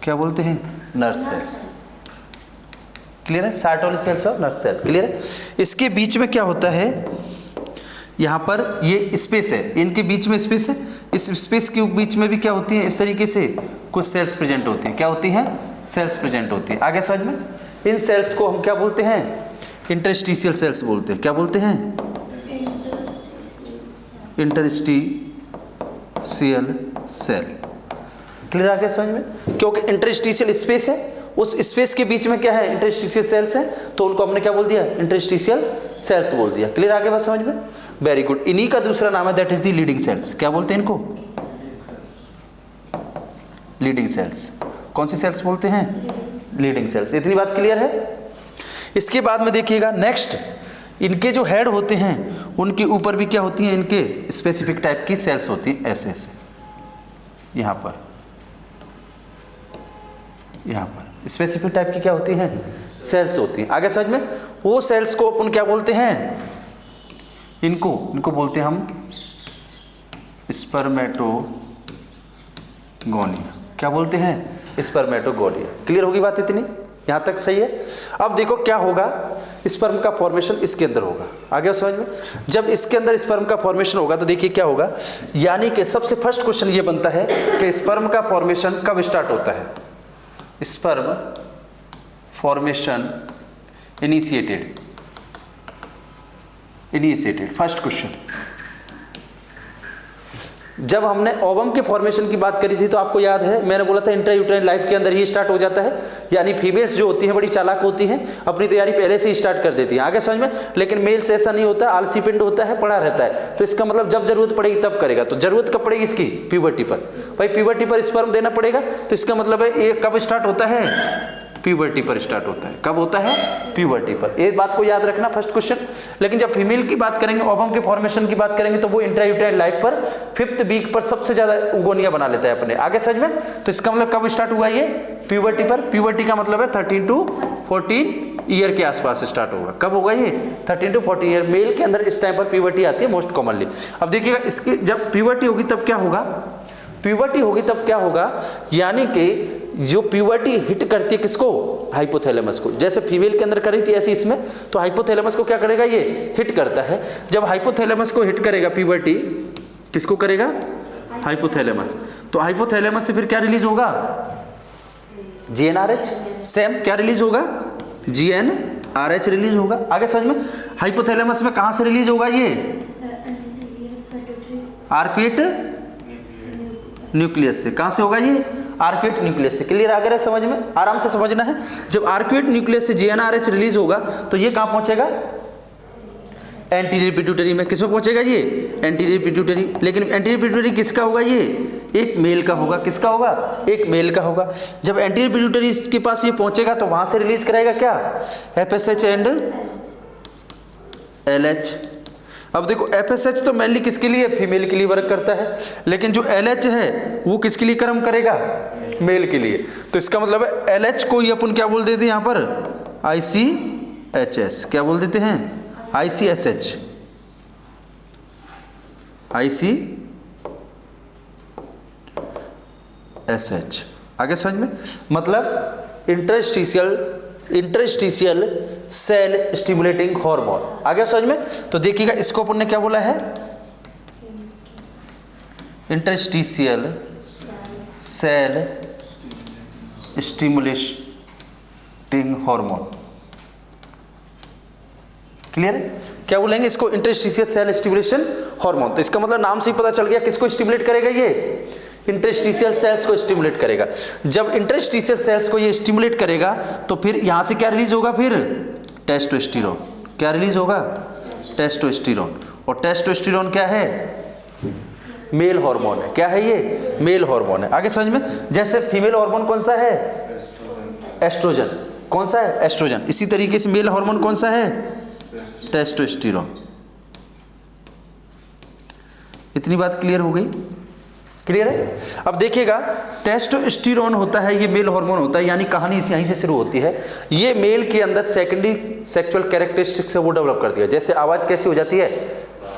क्या बोलते हैं, नर्व सेल। क्लियर है, सार्टोली सेल्स और नर्व सेल, क्लियर है। इसके बीच में क्या होता है, यहाँ पर ये स्पेस है, इनके बीच में स्पेस है, इस स्पेस के बीच में भी क्या होती है, इस तरीके से कुछ सेल्स प्रेजेंट होती है। क्या होती हैं, सेल्स प्रेजेंट होती है। आगे समझ में, इन सेल्स को हम क्या बोलते हैं, इंटरस्टिशियल सेल्स बोलते हैं। क्या बोलते हैं, इंटरस्टिशियल सेल, क्लियर आगे समझ में, क्योंकि इंटरस्टिशियल स्पेस है, उस स्पेस के बीच में क्या है, इंटरस्टिशियल सेल्स है, तो उनको हमने क्या बोल दिया, इंटरस्टिशियल सेल्स बोल दिया। क्लियर आगे बात समझ में, वेरी गुड। इन्हीं का दूसरा नाम है that is the leading cells. क्या बोलते हैं इनको, लीडिंग सेल्स। कौन सी सेल्स बोलते हैं, लीडिंग सेल्स। इतनी बात क्लियर है। इसके बाद में देखिएगा नेक्स्ट, इनके जो हेड होते हैं उनके ऊपर भी क्या होती हैं, इनके स्पेसिफिक टाइप की सेल्स होती हैं, ऐसे ऐसे यहाँ पर स्पेसिफिक टाइप की क्या होती हैं, सेल्स होती हैं। आगे समझ में, वो सेल्स को अपन क्या बोलते हैं, इनको बोलते हैं हम स्पर्मेटोगोनिया। क्या बोलते हैं, स्पर्मेटोगोनिया। क्लियर होगी बात इतनी, यहाँ तक सही है। अब देखो क्या होगा, स्पर्म का फॉर्मेशन इसके अंदर होगा। आगे समझ में, जब इसके अंदर स्पर्म का फॉर्मेशन होगा तो देखिए क्या होगा, यानी कि सबसे फर्स्ट क्वेश्चन ये बनता है कि स्पर्म का फॉर्मेशन कब स्टार्ट होता है, sperm formation initiated, first question. जब हमने ओवम के फॉर्मेशन की बात करी थी तो आपको याद है, मैंने बोला था इंट्रायूटेराइन लाइफ के अंदर ही स्टार्ट हो जाता है, यानी फीमेल्स जो होती हैं बड़ी चालाक होती हैं, अपनी तैयारी पहले से ही स्टार्ट कर देती हैं। आगे समझ में, लेकिन मेल्स ऐसा नहीं होता, आलसी पिंड होता है, पड़ा रहता है। तो इसका मतलब जब जरूरत पड़ेगी तब करेगा। तो जरूरत कब पड़ेगी इसकी, प्यूबर्टी पर। भाई प्यूबर्टी पर स्पर्म देना पड़ेगा, तो इसका मतलब है ये कब स्टार्ट होता है, प्यूबर्टी पर स्टार्ट होता है। कब होता है, प्यूबर्टी पर। एक बात को याद रखना, फर्स्ट क्वेश्चन। लेकिन जब फीमेल की बात करेंगे, ओवम के फॉर्मेशन की बात करेंगे, तो वो इंट्रायूटेराइन लाइफ पर 5th वीक पर सबसे ज्यादा उगोनिया बना लेता है अपने। आगे समझ में, तो इसका मतलब कब स्टार्ट हुआ ये, प्यूबर्टी पर। प्यूबर्टी का मतलब है 13 to 14 ईयर के आसपास स्टार्ट होगा। कब होगा ये, 13 to 14 ईयर। मेल के अंदर इस टाइम पर प्यूबर्टी आती है मोस्ट कॉमनली। अब देखिएगा, इसकी जब प्यूबर्टी होगी तब क्या होगा, प्यूबर्टी होगी तब क्या होगा, यानी कि जो प्यूबर्टी हिट करती है किसको, हाइपोथैलेमस को। जैसे फीमेल के अंदर करी थी ऐसे इसमें, तो हाइपोथैलेमस को क्या करेगा, ये हिट करता है। जब हाइपोथैलेमस को हिट करेगा प्यूबर्टी, किसको करेगा, हाइपोथैलेमस। तो हाइपोथैलेमस से फिर क्या रिलीज होगा, GnRH। सेम क्या रिलीज होगा, GnRH रिलीज होगा। आगे समझ में, हाइपोथैलेमस में कहां से रिलीज होगा ये, आर्क्वेट न्यूक्लियस से। कहां से होगा ये, आर्क्वेट न्यूक्लियस से। क्लियर आ गया समझ में, आराम से समझना है। जब आर्क्वेट न्यूक्लियस से GnRH रिलीज होगा तो ये कहां पहुंचेगा, एंटीरियर पिट्यूटरी में। किसमें पहुंचेगा ये, एंटीरियर पिट्यूटरी। लेकिन एंटीरियर पिट्यूटरी किसका होगा, ये एक मेल का होगा। किसका होगा, एक मेल का होगा। जब एंटीरियर पिट्यूटरी के पास ये पहुंचेगा तो वहां से रिलीज कराएगा क्या, FSH एंड LH। अब देखो FSH तो मेनली किसके लिए, फीमेल के लिए वर्क करता है, लेकिन जो LH है वो किसके लिए कर्म करेगा, मेल के लिए। तो इसका मतलब है LH को ही अपन क्या बोल देते हैं यहाँ पर, ICHS। क्या बोल देते हैं, ICSH, ICSH। आगे समझ में, मतलब इंटरस्टिशियल सेल स्टिमुलेटिंग हार्मोन। आगे समझ में, तो देखिएगा इसको अपन ने क्या बोला है, interstitial cell stimulating hormone. Clear है, क्या बोलेंगे इसको, इंटरस्टिशियल सेल स्टिमुलेशन हार्मोन। तो इसका मतलब नाम से ही पता चल गया किसको स्टिमुलेट करेगा, ये इंटरस्टिशियल सेल्स को स्टिमुलेट करेगा। जब इंटरस्टिशियल सेल्स को ये स्टिमुलेट करेगा तो फिर यहां से क्या रिलीज होगा, फिर टेस्टोस्टेरोन। क्या रिलीज होगा, टेस्टोस्टेरोन। और टेस्टोस्टेरोन क्या है, मेल हार्मोन है। क्या है ये, मेल हार्मोन है। आगे समझ में, जैसे फीमेल हार्मोन कौन सा है, एस्ट्रोजन। कौन सा है, एस्ट्रोजन। इसी तरीके से मेल हार्मोन कौन सा है, टेस्टोस्टेरोन। इतनी बात क्लियर हो गई, क्लियर है। अब देखिएगा, टेस्टोस्टेरोन होता है, ये मेल हार्मोन होता है, यानी कहानी यहीं से शुरू होती है। ये मेल के अंदर सेकेंडरी सेक्सुअल कैरेक्टरिस्टिक्स है वो डेवलप करती है। जैसे आवाज कैसी हो जाती है,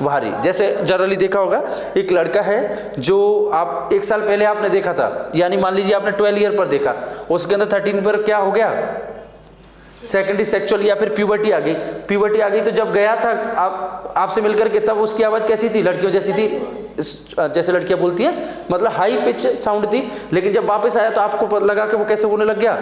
भारी। जैसे जनरली देखा होगा, एक लड़का है जो आप 1 साल पहले आपने देखा था, यानी मान लीजिए आपने 12 ईयर पर देखा, उसके अंदर 13 पर क्या हो गया, सेकेंडरी सेक्सुअल या फिर प्यूबर्टी आ गई, प्यूबर्टी आ गई तो जब गया था आपसे मिलकर के तब उसकी आवाज़ कैसी थी, लड़कियों जैसी थी, जैसे लड़कियां बोलती हैं, मतलब हाई पिच साउंड थी। लेकिन जब वापस आया तो आपको लगा कि वो कैसे होने लग गया,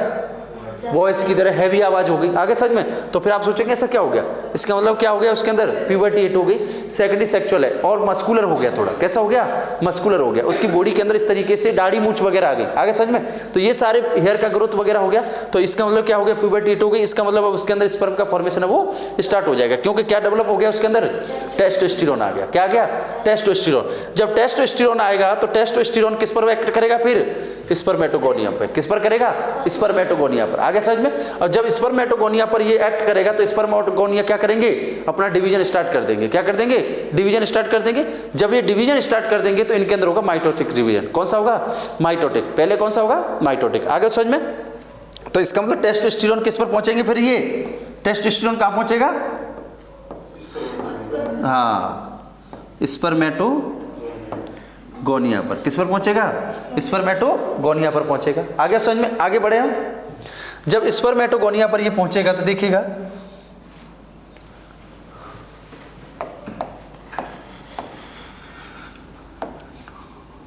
वॉइस की तरह हैवी आवाज हो गई। आगे समझ में? तो फिर आप सोचेंगे ऐसा क्या हो गया, इसका मतलब क्या हो गया, उसके अंदर प्यूबर्टी हिट हो गई, सेकेंडरी सेक्सुअल है और मस्कुलर हो गया, थोड़ा कैसा हो गया, मस्कुलर हो गया, उसकी बॉडी के अंदर इस तरीके से दाढ़ी मूंछ वगैरह आ गई। आगे समझ में? तो ये सारे हेयर का ग्रोथ वगैरह हो गया, तो इसका मतलब क्या हो गया, प्यूबर्टी हिट हो गई। इसका मतलब अब उसके अंदर स्पर्म का फॉर्मेशन है वो स्टार्ट हो जाएगा, क्योंकि क्या डेवलप हो गया उसके अंदर, टेस्टोस्टेरोन आ गया। क्या आ गया, टेस्टोस्टेरोन। जब टेस्टोस्टेरोन आएगा तो टेस्टोस्टेरोन किस पर एक्ट करेगा, फिर स्पर्मेटोगोनिया पे। किस पर करेगा, स्पर्मेटोगोनिया पर। आगे समझ में? और जब स्पर्मेटोगोनिया पर ये एक्ट करेगा तो स्पर्मेटोगोनिया क्या करेंगे, अपना डिवीजन स्टार्ट कर देंगे। क्या कर देंगे, डिवीजन स्टार्ट कर देंगे। जब ये डिवीजन स्टार्ट कर देंगे तो इनके अंदर होगा माइटोटिक डिवीजन। कौन सा होगा, माइटोटिक। पहले कौन सा होगा, माइटोटिक। आगे समझ में? तो इसका मतलब टेस्टोस्टेरोन किस पर पहुंचेंगे, फिर ये टेस्टोस्टेरोन कहां पहुंचेगा, हाँ, स्पर्मेटोगोनिया पर। किस पर पहुंचेगा, स्पर्मेटोगोनिया पर पहुंचेगा। आगे समझ में? आगे बढ़े हम। जब स्पर्मेटोगोनिया पर ये पहुंचेगा तो देखिएगा,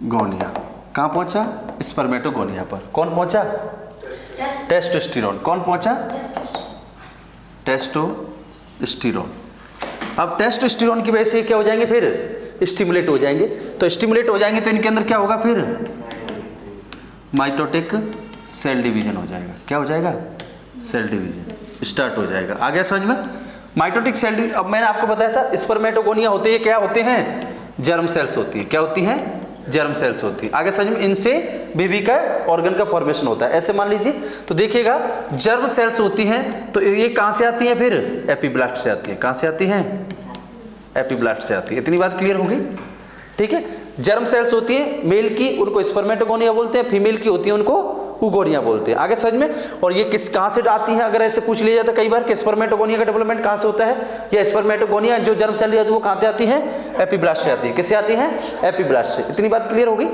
गोनिया कहां पहुंचा, स्पर्मेटोगोनिया पर। कौन पहुंचा, टेस्टोस्टेरोन। कौन पहुंचा, टेस्टोस्टेरोन। अब टेस्टोस्टेरोन की वजह से क्या हो जाएंगे, फिर स्टिमुलेट हो जाएंगे। तो स्टिमुलेट हो जाएंगे तो इनके अंदर क्या होगा, फिर माइटोटिक सेल डिवीजन हो जाएगा। क्या हो जाएगा, सेल डिवीजन स्टार्ट हो जाएगा। आ गया समझ में? Mitotic cell division. अब मैंने आपको बताया था स्पर्मेटोगोनिया होते हैं, क्या होते हैं, जर्म सेल्स होती है। क्या होती हैं, जर्म सेल्स होती है। आगे समझ में? इनसे बेबी का ऑर्गन का फॉर्मेशन होता है। ऐसे मान लीजिए तो देखिएगा, जर्म सेल्स होती हैं तो ये कहां से आती है, फिर एपिब्लास्ट से आती है। कहां से आती है, एपिब्लास्ट से आती है। इतनी बात क्लियर होगी? ठीक है। जर्म सेल्स होती है मेल की, उनको स्पर्मेटोगोनिया बोलते हैं, फीमेल की होती है उनको उगोनिया बोलते हैं। आगे समझ में? और ये किस कहां से आती है, अगर ऐसे पूछ लिया जाता कई बार कि स्पर्मेटोगोनिया का डेवलपमेंट कहां से होता है, या स्पर्मेटोगोनिया जो जर्म सेल है वो कहां से आती है, एपिब्लास्ट से आती है। किससे आती है, एपिब्लास्ट से। इतनी बात क्लियर होगी?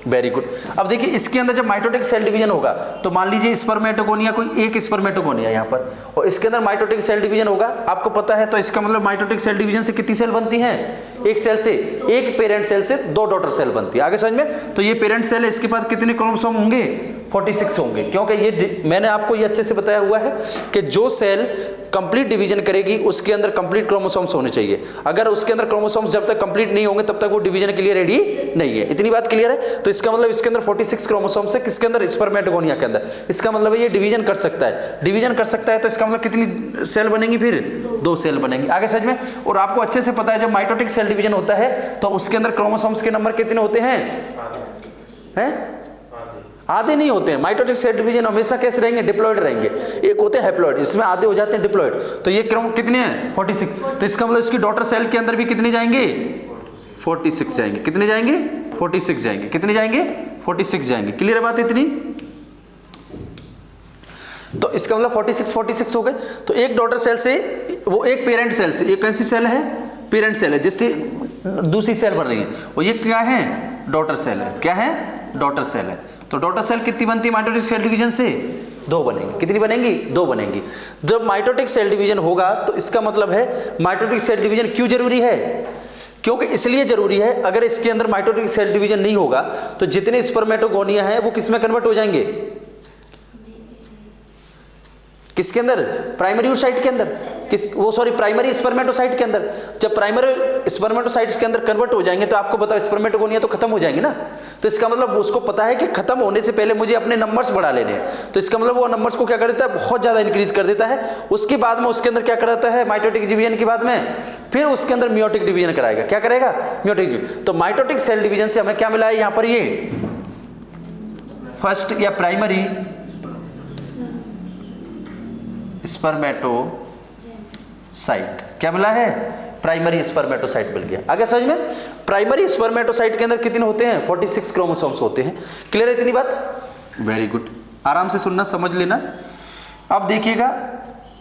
Very good. अब देखिए इसके अंदर जब माइटोटिक सेल डिवीजन होगा तो मान लीजिए स्पर्मेटोगोनिया, कोई एक स्पर्मेटोगोनिया यहाँ पर, और इसके अंदर माइटोटिक सेल डिवीजन होगा, आपको पता है। तो इसका मतलब माइटोटिक सेल डिवीजन से कितनी सेल बनती हैं, एक सेल से, एक पेरेंट सेल से 2 डॉटर सेल बनती है। आगे समझ में? तो ये पेरेंट सेल है, इसके पास कितने क्रोमोसोम होंगे, 46 होंगे। क्योंकि ये मैंने आपको ये अच्छे से बताया हुआ है कि जो सेल कंप्लीट डिवीजन करेगी उसके अंदर कंप्लीट क्रोमोसोम्स होने चाहिए। अगर उसके अंदर क्रोमोसोम्स जब तक कंप्लीट नहीं होंगे तब तक वो डिवीजन के लिए रेडी नहीं है। इतनी बात क्लियर है? तो इसका मतलब इसके अंदर 46 क्रोमोसोम्स है, किसके अंदर, स्पर्मेटोगोनिया के अंदर। इसका मतलब ये डिवीजन कर सकता है, डिवीजन कर सकता है। तो इसका मतलब कितनी सेल बनेंगी, फिर 2 सेल बनेंगी। आगे समझ में? और आपको अच्छे से पता है जब माइटोटिक सेल डिवीजन होता है तो उसके अंदर क्रोमोसोम्स के नंबर कितने होते हैं, आधे नहीं होते हैं। माइटोटिक सेल डिवीजन हमेशा कैसे रहेंगे, डिप्लॉइड रहेंगे। एक होते हैं हैप्लॉइड, इसमें आधे हो जाते हैं डिप्लॉइड। तो ये क्रम कितने हैं, 46। तो इसका मतलब इसकी डॉटर सेल के अंदर भी कितने जाएंगे, 46 जाएंगे। कितने जाएंगे, 46 जाएंगे। कितने जाएंगे, 46 जाएंगे। क्लियर है बात इतनी? तो इसका मतलब 46 हो गए। तो एक डॉटर सेल से, वो एक पेरेंट सेल से, एक कौन सी सेल है, पेरेंट सेल है, जिससे दूसरी सेल बन रही है, और ये क्या है, डॉटर सेल है। क्या है, डॉटर सेल है। तो डॉटर सेल कितनी बनती है माइटोटिक सेल डिवीजन से, 2 बनेंगी। कितनी बनेंगी, 2 बनेंगी। जब माइटोटिक सेल डिवीजन होगा तो इसका मतलब है माइटोटिक सेल डिवीजन क्यों जरूरी है, क्योंकि इसलिए जरूरी है, अगर इसके अंदर माइटोटिक सेल डिवीजन नहीं होगा तो जितने स्पर्मेटोगोनिया है वो किस में कन्वर्ट हो जाएंगे, किसके अंदर, प्राइमरी oocyte के अंदर, प्राइमरी स्पर्मेटोसाइट के अंदर। जब प्राइमरी स्पर्मेटोसाइट के अंदर कन्वर्ट हो जाएंगे तो आपको पता है स्पर्मेटोगोनिया तो खत्म हो जाएंगे ना। तो इसका मतलब उसको पता है कि खत्म होने से पहले मुझे अपने नंबर्स बढ़ा लेने हैं। तो इसका मतलब वो नंबर्स को क्या कर देता है, बहुत ज्यादा इंक्रीज कर देता है। उसके बाद में उसके अंदर क्या कराता है, माइटोटिक डिवीजन के बाद में फिर उसके अंदर मियोटिक डिवीजन कराएगा। क्या करेगा, मियोटिक डिवीजन। तो माइटोटिक सेल डिवीजन से हमें क्या मिला है यहाँ पर, ये फर्स्ट या प्राइमरी स्पर्मेटोसाइट, क्या मिला है, प्राइमरी स्पर्मेटोसाइट मिल गया। आगे समझ में? प्राइमरी स्पर्मेटोसाइट के अंदर कितने होते हैं, 46 क्रोमोसोम्स होते हैं। क्लियर है इतनी बात? वेरी गुड, आराम से सुनना, समझ लेना। अब देखिएगा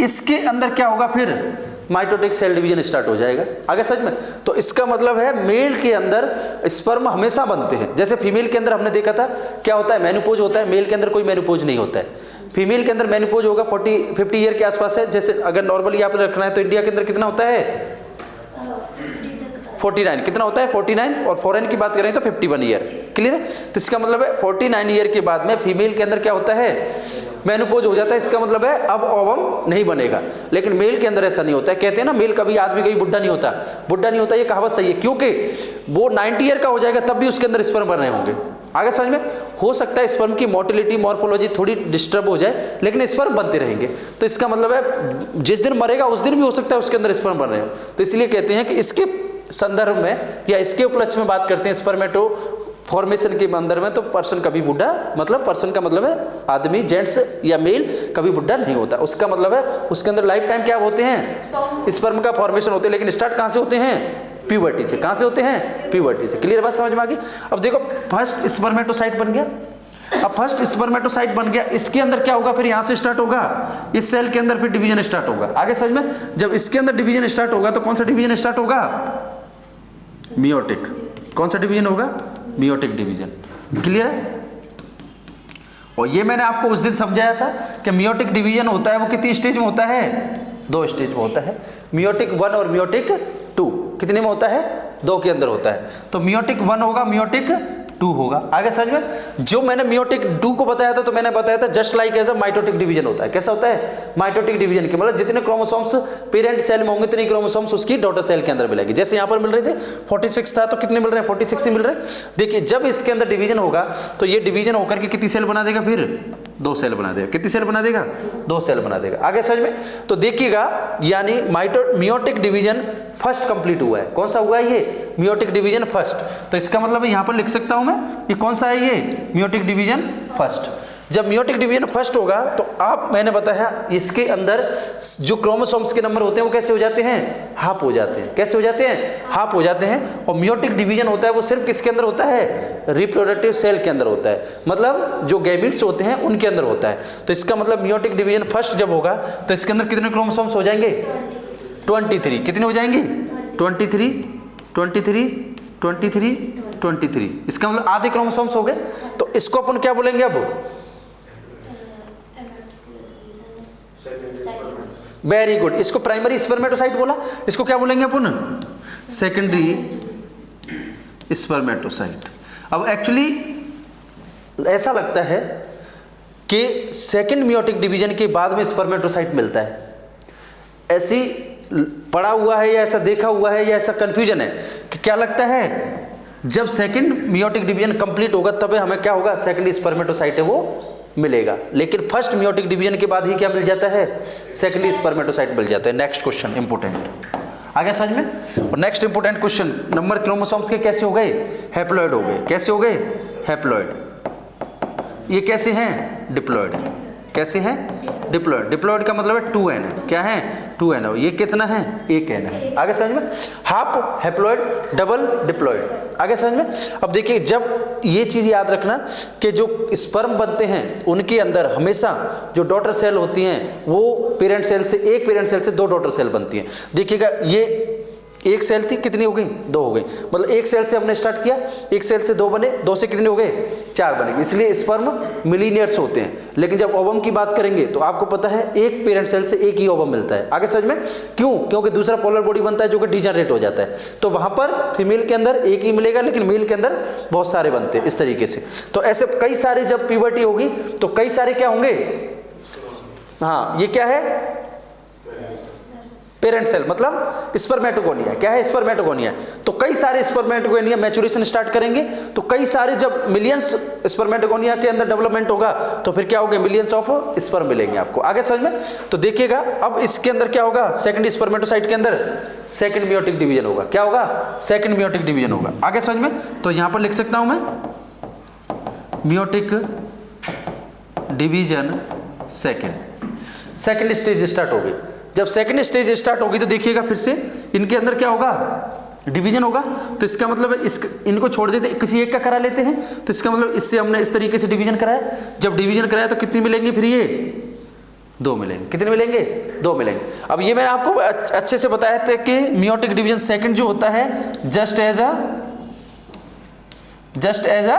इसके अंदर क्या होगा, फिर माइटोटिक सेल डिवीजन स्टार्ट हो जाएगा। आगे समझ में? तो इसका मतलब है मेल के अंदर स्पर्म हमेशा बनते हैं, जैसे फीमेल के अंदर हमने देखा था क्या होता है, मेनोपॉज होता है, मेल के अंदर कोई मेनोपॉज नहीं होता है। फीमेल के अंदर मेनोपॉज होगा 50 ईयर के आसपास है। जैसे अगर नॉर्मली आपने रखना है तो इंडिया के अंदर कितना होता है 49, कितना होता है 49, और फॉरेन की बात करें तो 51 ईयर। क्लियर है? तो इसका मतलब है 49 ईयर के बाद में फीमेल के अंदर क्या होता है मेनोपॉज हो जाता है। इसका मतलब है अब ओवम नहीं बनेगा। लेकिन मेल के अंदर ऐसा नहीं होता है। कहते हैं ना मेल कभी आदमी कभी बुढ़ा नहीं होता, बुढ़ा नहीं होता, ये कहावत सही है, क्योंकि वो 90 ईयर का हो जाएगा तब भी उसके अंदर स्पर्म बन रहे होंगे। आगे समझ में? हो सकता है स्पर्म की मोटिलिटी मॉर्फोलॉजी थोड़ी डिस्टर्ब हो जाए, लेकिन स्पर्म बनते रहेंगे। तो इसका मतलब है जिस दिन मरेगा उस दिन भी हो सकता है उसके अंदर स्पर्म बन रहे हो। तो इसलिए कहते हैं कि इसके संदर्भ में या इसके उपलक्ष्य में बात करते हैं स्पर्मेटो फॉर्मेशन के अंदर में, तो पर्सन कभी बुढ़ा, मतलब पर्सन का मतलब है आदमी, जेंट्स या मेल कभी बुढ़ा नहीं होता। उसका मतलब है उसके अंदर लाइफ टाइम क्या होते हैं स्पर्म का फॉर्मेशन होते हैं। लेकिन स्टार्ट कहाँ से होते हैं प्यूबर्टी से। कहाँ से होते हैं प्यूबर्टी से। क्लियर बात समझ में आ गई? अब देखो फर्स्ट स्पर्मेटोसाइट बन गया। अब फर्स्ट स्पर्मेटोसाइट बन गया, इसके अंदर क्या होगा फिर यहाँ से स्टार्ट होगा, इस सेल के अंदर फिर डिवीजन स्टार्ट होगा। आगे समझ में? जब इसके अंदर डिवीजन स्टार्ट होगा तो कौन सा डिवीजन स्टार्ट होगा मियोटिक। कौन सा डिवीजन होगा मियोटिक डिवीजन। क्लियर है? और ये मैंने आपको उस दिन समझाया था कि मियोटिक डिवीजन होता है वो कितनी स्टेज में होता है 2 स्टेज में होता है। मियोटिक 1 और मियोटिक 2 कितने में होता है 2 के अंदर होता है। तो मियोटिक 1 होगा मियोटिक 2 होगा। आगे समझ में? जो मैंने मियोटिक 2 को बताया था तो मैंने बताया था just like as a mitotic division होता है। कैसा होता है माइटोटिक डिवीजन के मतलब जितने क्रोमोसोम्स पेरेंट सेल में होंगे इतने क्रोमोसोम्स उसकी डॉटर सेल के अंदर मिलेगी। जैसे यहाँ पर मिल रहे थे 46 था तो कितने मिल रहे हैं 46 ही मिल रहे हैं। देखिए जब इसके अंदर डिवीजन होगा तो ये डिवीजन होकर के कितनी सेल बना देगा फिर 2 सेल बना देगा। कितनी सेल बना देगा 2 सेल बना देगा। आगे समझ में? तो देखिएगा यानी मियोटिक डिवीजन फर्स्ट कंप्लीट हुआ है। कौन सा हुआ है ये मियोटिक डिवीजन फर्स्ट। तो इसका मतलब यहाँ पर लिख सकता हूं मैं ये कौन सा है ये मियोटिक डिवीजन फर्स्ट। जब मियोटिक डिवीजन फर्स्ट होगा तो आप मैंने बताया इसके अंदर जो क्रोमोसोम्स के नंबर होते हैं वो कैसे हो जाते हैं हाफ हो जाते हैं। कैसे हो जाते हैं हाफ हो जाते हैं। और मियोटिक डिवीजन होता है वो सिर्फ किसके अंदर होता है रिप्रोडक्टिव सेल के अंदर होता है, मतलब जो गैमीट्स होते हैं उनके अंदर होता है। तो इसका मतलब मियोटिक डिवीजन फर्स्ट जब होगा तो इसके अंदर कितने क्रोमोसोम्स हो जाएंगे 23। कितने हो जाएंगे 23 23 23 23। इसका मतलब आधे क्रोमोसोम्स हो गए। तो इसको अपन क्या बोलेंगे अब वेरी गुड। इसको प्राइमरी स्पर्मेटोसाइट बोला, इसको क्या बोलेंगे अपन सेकेंडरी स्पर्मेटोसाइट। अब एक्चुअली ऐसा लगता है कि सेकेंड मियोटिक डिवीजन के बाद में स्पर्मेटोसाइट मिलता है। ऐसी पढ़ा हुआ है या ऐसा देखा हुआ है या ऐसा कंफ्यूजन है कि क्या लगता है जब सेकंड मियोटिक डिवीजन कंप्लीट होगा तब हमें क्या होगा सेकंड स्पर्मेटोसाइट है वो मिलेगा। लेकिन फर्स्ट मियोटिक डिवीजन के बाद ही क्या मिल जाता है सेकंड स्पर्मेटोसाइट मिल जाता है। नेक्स्ट क्वेश्चन इंपोर्टेंट आगे समझ में। और next important question number chromosomes के कैसे हो गए हैप्लॉइड हो गए। कैसे हो गए हैप्लॉइड। ये कैसे हैं डिप्लॉइड। कैसे हैं डिप्लॉइड। डिप्लॉइड का मतलब है 2n है। क्या है 2n है। ये कितना है 1n है। आगे समझ में। Half haploid double diploid. आगे समझ में। अब देखिए जब ये चीज याद रखना कि जो स्पर्म बनते हैं उनके अंदर हमेशा जो डॉटर सेल होती हैं वो पेरेंट सेल से एक पेरेंट सेल से 2 डॉटर सेल बनती हैं। देखिएगा ये एक सेल थी कितनी हो गई 2 हो गई। मतलब एक सेल से हमने स्टार्ट किया, एक सेल से 2 बने, 2 से कितने हो गए 4 बने। इसलिए स्पर्म मिलीनियर्स होते हैं। लेकिन जब ओवम की बात करेंगे तो आपको पता है एक पेरेंट सेल से एक ही ओवम मिलता है। आगे समझ में। क्यों? क्योंकि दूसरा पोलर बॉडी बनता है जो कि डिजनरेट हो जाता है। तो वहां पर फीमेल के अंदर एक ही मिलेगा लेकिन मेल के अंदर बहुत सारे बनते हैं इस तरीके से। तो ऐसे कई सारे जब प्यूबर्टी होगी तो कई सारे क्या होंगे हाँ ये क्या है पेरेंट सेल मतलब स्पर्मेटोगोनिया। क्या है स्पर्मेटोगोनिया। तो कई सारे स्पर्मेटोगोनिया मैच्योरेशन स्टार्ट करेंगे तो कई सारे जब मिलियंस स्पर्मेटोगोनिया के अंदर डेवलपमेंट होगा तो फिर क्या होगा मिलियंस ऑफ स्पर्म मिलेंगे आपको। आगे समझ में। तो देखिएगा अब इसके अंदर क्या होगा सेकंड स्पर्मेटोसाइट के अंदर सेकंड मियोटिक डिवीजन होगा। क्या होगा सेकंड मियोटिक डिवीजन होगा। आगे समझ में। तो यहां पर लिख सकता हूं मैं meiotic division second stage start हो गई। जब सेकंड स्टेज स्टार्ट होगी तो देखिएगा फिर से इनके अंदर क्या होगा डिवीजन होगा। तो इसका मतलब है इनको छोड़ देते किसी एक का करा लेते हैं। तो इसका मतलब इससे हमने इस तरीके से डिवीजन कराया। जब डिवीजन कराया तो कितनी मिलेंगे फिर ये 2 मिलेंगे। कितने मिलेंगे 2 मिलेंगे। अब ये मैंने आपको अच्छे से बताया था कि मियोटिक डिवीजन सेकंड जो होता है just as a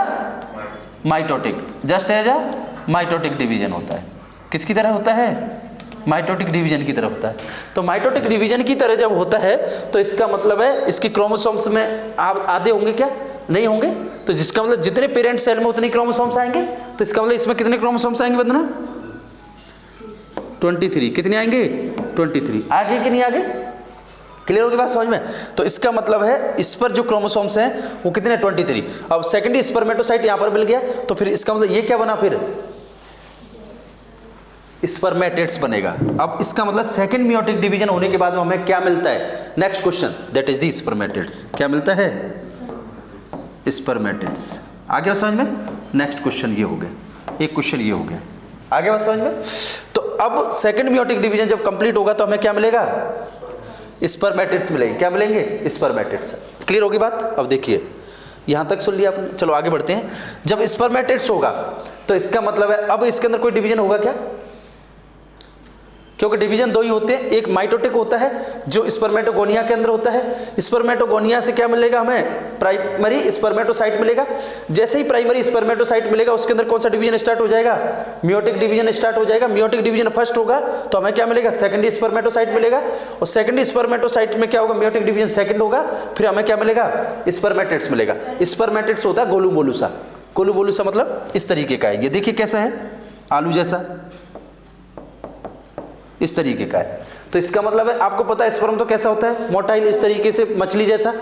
mitotic division होता है। किसकी तरह होता है? माइटोटिक डिवीजन की तरह होता है। तो माइटोटिक डिवीजन की तरह जब होता है तो इसका मतलब है इसकी क्रोमोसोम्स में आधे होंगे क्या? नहीं होंगे। तो जिसका मतलब जितने पेरेंट सेल में उतने क्रोमोसोम्स आएंगे। तो इसका मतलब इसमें कितने क्रोमोसोम्स आएंगे वंदना? 23। कितने आएंगे? 23। आगे कि नहीं आगे? क्लियर होगी बात समझ में? तो इसका मतलब है इस पर जो क्रोमोसोम्स हैं वो कितने? 23। अब सेकेंडरी स्पर्मेटोसाइट यहां पर मिल गया तो फिर इसका मतलब ये क्या बना? फिर स्पर्मेटेट्स बनेगा। अब इसका मतलब सेकंड मियोटिक डिवीजन होने के बाद हमें क्या मिलता है? Next question, that is the spermatids. क्या मिलता है? स्पर्मेटेट्स। आगे समझ में? नेक्स्ट क्वेश्चन ये हो गया, एक क्वेश्चन ये हो गया। आगे बात समझ में? तो अब सेकंड मियोटिक डिवीजन जब कंप्लीट होगा तो हमें क्या मिलेगा? स्पर्मेटेट्स मिलेंगे। क्या मिलेंगे? स्पर्मेटेट्स। क्लियर होगी बात? अब देखिए यहां तक सुन लिया आपने, चलो आगे बढ़ते हैं। जब स्पर्मेटेट्स होगा तो इसका मतलब है अब इसके अंदर कोई डिवीजन होगा क्या? क्योंकि डिवीजन दो ही होते हैं, एक माइटोटिक होता है जो स्पर्मेटोगोनिया के अंदर होता है। स्पर्मेटोगोनिया से क्या मिलेगा हमें? प्राइमरी स्पर्मेटोसाइट मिलेगा। जैसे ही प्राइमरी स्पर्मेटोसाइट मिलेगा उसके अंदर कौन सा डिवीजन स्टार्ट हो जाएगा? मियोटिक डिवीजन स्टार्ट हो जाएगा। मियोटिक डिवीजन फर्स्ट होगा तो हमें क्या मिलेगा? सेकेंडरी स्पर्मेटोसाइट मिलेगा। और सेकेंडरी स्पर्मेटोसाइट में क्या होगा? मियोटिक डिवीजन सेकेंड होगा, फिर हमें क्या मिलेगा? स्पर्मेटेट्स मिलेगा। स्पर्मेटेट्स होता है गोलू बोलूसा। गोलू बोलूसा मतलब इस तरीके का है। ये देखिए कैसा है? आलू जैसा, इस तरीके का है। तो इसका मतलब है आपको पता है स्पर्म तो कैसा होता है? मोटाइल, इस तरीके से मछली जैसा।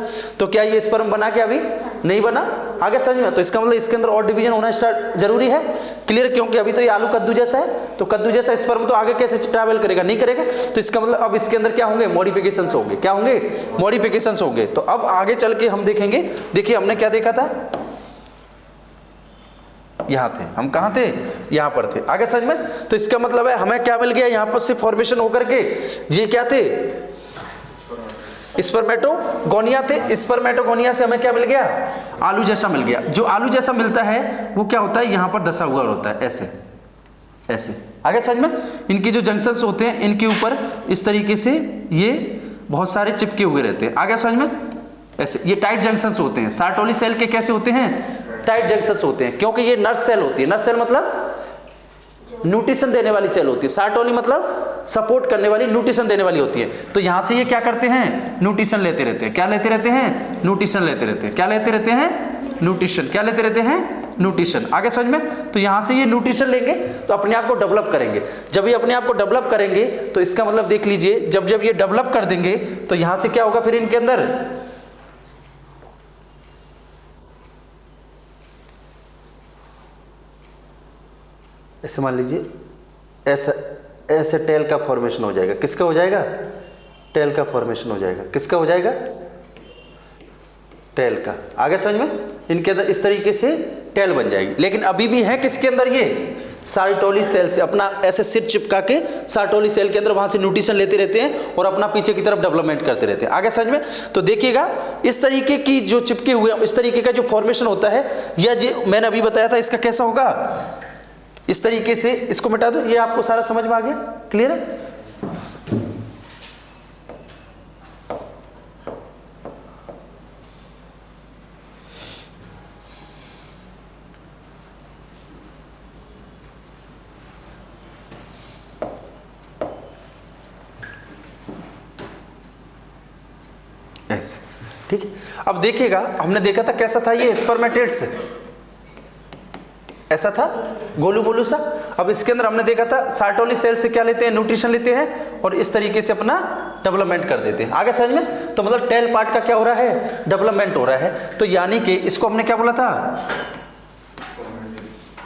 तो क्या ये स्पर्म बना क्या? अभी नहीं बना। आगे समझ में? तो इसका मतलब इसके अंदर और डिवीजन होना स्टार्ट जरूरी है। क्लियर? क्योंकि अभी तो ये आलू कद्दू जैसा है, तो कद्दू जैसा स्पर्म तो आगे कैसे ट्रैवल करेगा? नहीं करेगा। तो इसका मतलब अब इसके अंदर क्या होंगे? मॉडिफिकेशंस होंगे। क्या होंगे? मॉडिफिकेशंस होंगे। तो अब आगे चल के हम देखेंगे। देखिए हमने क्या देखा था? यहां थे हम, कहां थे? यहां पर थे। आगे समझ में? तो इसका मतलब है हमें क्या मिल गया? यहां पर से फॉर्मेशन होकर के ये क्या थे? स्पर्मेटोगोनिया थे। स्पर्मेटोगोनिया से हमें क्या मिल गया? आलू जैसा मिल गया। जो आलू जैसा मिलता है वो क्या होता है? यहां पर दसा हुआ होता है, ऐसे ऐसे। आगे समझ में? इनके जो जंक्शंस होते हैं इनके ऊपर इस तरीके से ये बहुत सारे चिपके हुए रहते हैं। आगे समझ में? ऐसे ये टाइट जंक्शंस होते हैं। सार्टोली सेल के कैसे होते हैं? टाइट जंक्शंस होते हैं, क्योंकि ये नर्स सेल होती है। नर्स सेल मतलब न्यूट्रिशन देने वाली सेल होती है। सार्टोली मतलब सपोर्ट करने वाली, न्यूट्रिशन देने वाली होती है। तो यहां से ये क्या करते हैं? न्यूट्रिशन लेते रहते हैं। क्या लेते रहते हैं? न्यूट्रिशन लेते रहते हैं। क्या लेते रहते हैं? न्यूट्रिशन। क्या लेते रहते हैं? न्यूट्रिशन। आगे समझ में? तो यहां से ये न्यूट्रिशन लेंगे तो अपने आप को डेवलप करेंगे। जब ये अपने आप को डेवलप करेंगे तो इसका मतलब देख लीजिए, जब जब ये डेवलप कर देंगे तो यहां से क्या होगा? फिर इनके अंदर ऐसे मान लीजिए ऐसा ऐसे टेल का फॉर्मेशन हो जाएगा। किसका हो जाएगा? टेल का फॉर्मेशन हो जाएगा। किसका हो जाएगा? टेल का। आगे समझ में? इनके अंदर इस तरीके से टेल बन जाएगी। लेकिन अभी भी है किसके अंदर? ये सार्टोली सेल से अपना ऐसे सिर चिपका के सार्टोली सेल के अंदर वहां से न्यूट्रिशन लेते रहते हैं और अपना पीछे की तरफ डेवलपमेंट करते रहते हैं। आगे समझ में? तो देखिएगा इस तरीके की जो चिपके हुए इस तरीके का जो फॉर्मेशन होता है, या जो मैंने अभी बताया था इसका कैसा होगा? इस तरीके से। इसको मिटा दो। ये आपको सारा समझ में आ गया? क्लियर है? ऐसे। ठीक है। अब देखिएगा हमने देखा था कैसा था ये स्पर्मेटेट्स, ऐसा था गोलू बोलू सा। अब इसके अंदर हमने देखा था सार्टोली सेल से क्या लेते हैं? न्यूट्रिशन लेते हैं और इस तरीके से अपना डेवलपमेंट कर देते हैं। आगे समझ में? तो मतलब टेल पार्ट का क्या हो रहा है? डेवलपमेंट हो रहा है। तो यानी कि इसको हमने क्या बोला था?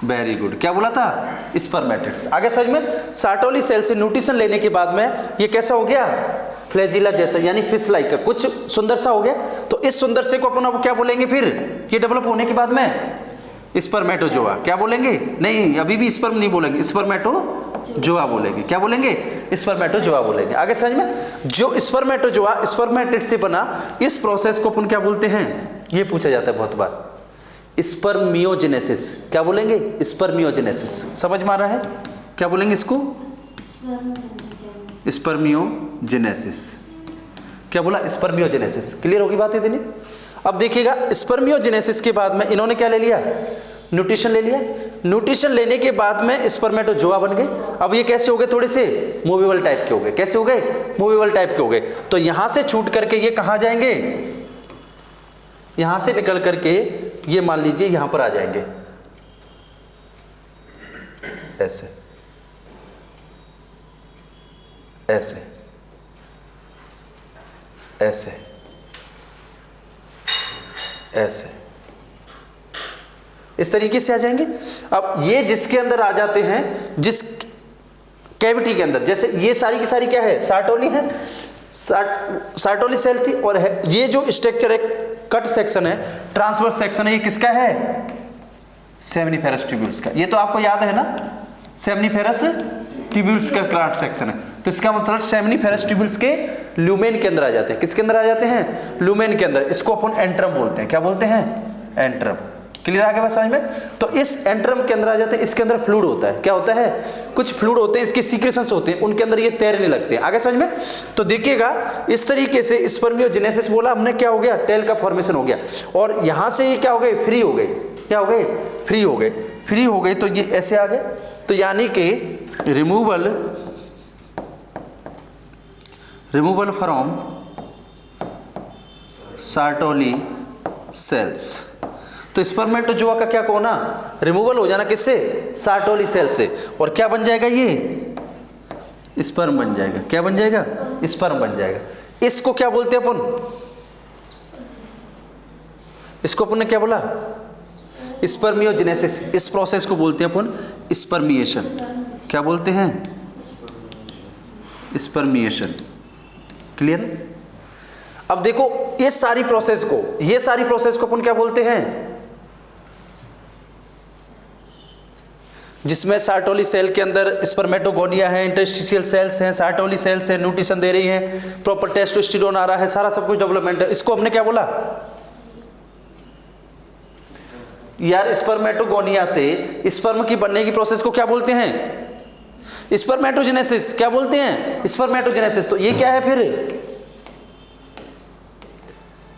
Very good. क्या बोला था? स्पर्मेटेट्स। आगे समझ में? सार्टोली सेल से न्यूट्रिशन लेने के बाद में ये कैसा हो गया? फ्लैजिला जैसा, यानी फिश लाइक का कुछ सुंदर सा हो गया। तो इस सुंदर से को अपन अब क्या बोलेंगे? फिर ये डेवलप होने के बाद में स्पर्मेटोजोआ। क्या बोलेंगे? नहीं, अभी भी स्पर्म नहीं बोलेंगे, स्पर्मेटोजोआ बोलेंगे। क्या बोलेंगे? स्पर्मेटोजोआ बोलेंगे। आगे समझ में? जो स्पर्मेटोजोआ स्पर्मेटेट से बना, इस प्रोसेस को अपन क्या बोलते हैं? ये पूछा जाता है बहुत बार, स्पर्मियोजेनेसिस। क्या बोलेंगे? स्पर्मियोजेनेसिस। समझ में आ रहा है? क्या बोलेंगे इसको? स्पर्मियोजेनेसिस। क्या बोला? स्पर्मियोजेनेसिस। क्लियर होगी बात इतनी? अब देखिएगा स्पर्मियोजेनेसिस के बाद में इन्होंने क्या ले लिया? न्यूट्रिशन ले लिया, न्यूट्रिशन लेने के बाद में स्पर्मेटोजोआ बन गए। अब ये कैसे हो गए, थोड़े से मूवेबल टाइप के हो गए। कैसे हो गए, मूवेबल टाइप के हो गए। तो यहां से छूट करके ये कहां जाएंगे, यहां से निकल करके ये मान लीजिए यहां पर आ जाएंगे, ऐसे ऐसे ऐसे ऐसे, इस तरीके से आ जाएंगे। अब ये जिसके अंदर आ जाते हैं, जिस कैविटी के अंदर, जैसे ये सारी की सारी क्या है, सार्टोली है, सार्टोली सेल थी। और ये जो स्ट्रक्चर है, कट सेक्शन है, ट्रांसवर्स सेक्शन है, ये किसका है, सेमनीफेरस ट्यूब्यूल्स का। ये तो आपको याद है ना, सेमनीफेरस ट्यूब्यूल्स का क्रॉस सेक्शन है। तो इसका मतलब सेमनीफेरस ट्यूब्यूल्स के ल्यूमेन के अंदर आ जाते हैं। किसके अंदर आ जाते हैं, ल्यूमेन के अंदर। इसको अपन एंट्रम बोलते हैं। क्या बोलते हैं, एंट्रम। क्लियर आ गया बात समझ में। तो इस एंट्रम के अंदर आ जाते हैं। इसके अंदर फ्लूइड होता है। क्या होता है, कुछ फ्लूइड होते हैं, इसके सीक्रेशंस होते हैं, उनके अंदर ये तैरने लगते हैं। आगे समझ में। तो देखिएगा इस तरीके से स्पर्मियोजेनेसिस बोला हमने, क्या हो गया, टेल का फॉर्मेशन हो गया। और यहां से ये क्या हो गए, फ्री हो गए। क्या हो गए, फ्री हो गए। फ्री हो गए तो ये ऐसे आ गए। तो यानी कि रिमूवल फ्रॉम सार्टोली सेल्स। तो स्पर्मेटोजोआ का क्या होना, रिमूवल हो जाना, किससे, सार्टोली सेल से। और क्या बन जाएगा, ये स्पर्म बन जाएगा। क्या बन जाएगा, स्पर्म बन जाएगा। इसको क्या बोलते हैं अपन, इसको अपन ने क्या बोला, स्पर्मियोजेनेसिस। इस प्रोसेस को बोलते हैं अपन स्पर्मिएशन। क्या बोलते हैं, स्पर्मिएशन। क्लियर। अब देखो ये सारी प्रोसेस को अपन क्या बोलते हैं, जिसमें सार्टोली सेल के अंदर स्पर्मेटोगोनिया है, इंटरस्टिशियल सेल्स हैं, सार्टोली सेल्स हैं, न्यूट्रिशन दे रही हैं, प्रॉपर टेस्टोस्टेरोन आ रहा है, सारा सब कुछ डेवलपमेंट है। इसको हमने क्या बोला यार, स्पर्मेटोगोनिया से स्पर्म की बनने की प्रोसेस को क्या बोलते हैं, स्पर्मेटोजेनेसिस। क्या बोलते हैं, स्पर्मेटोजेनेसिस। तो ये क्या है फिर,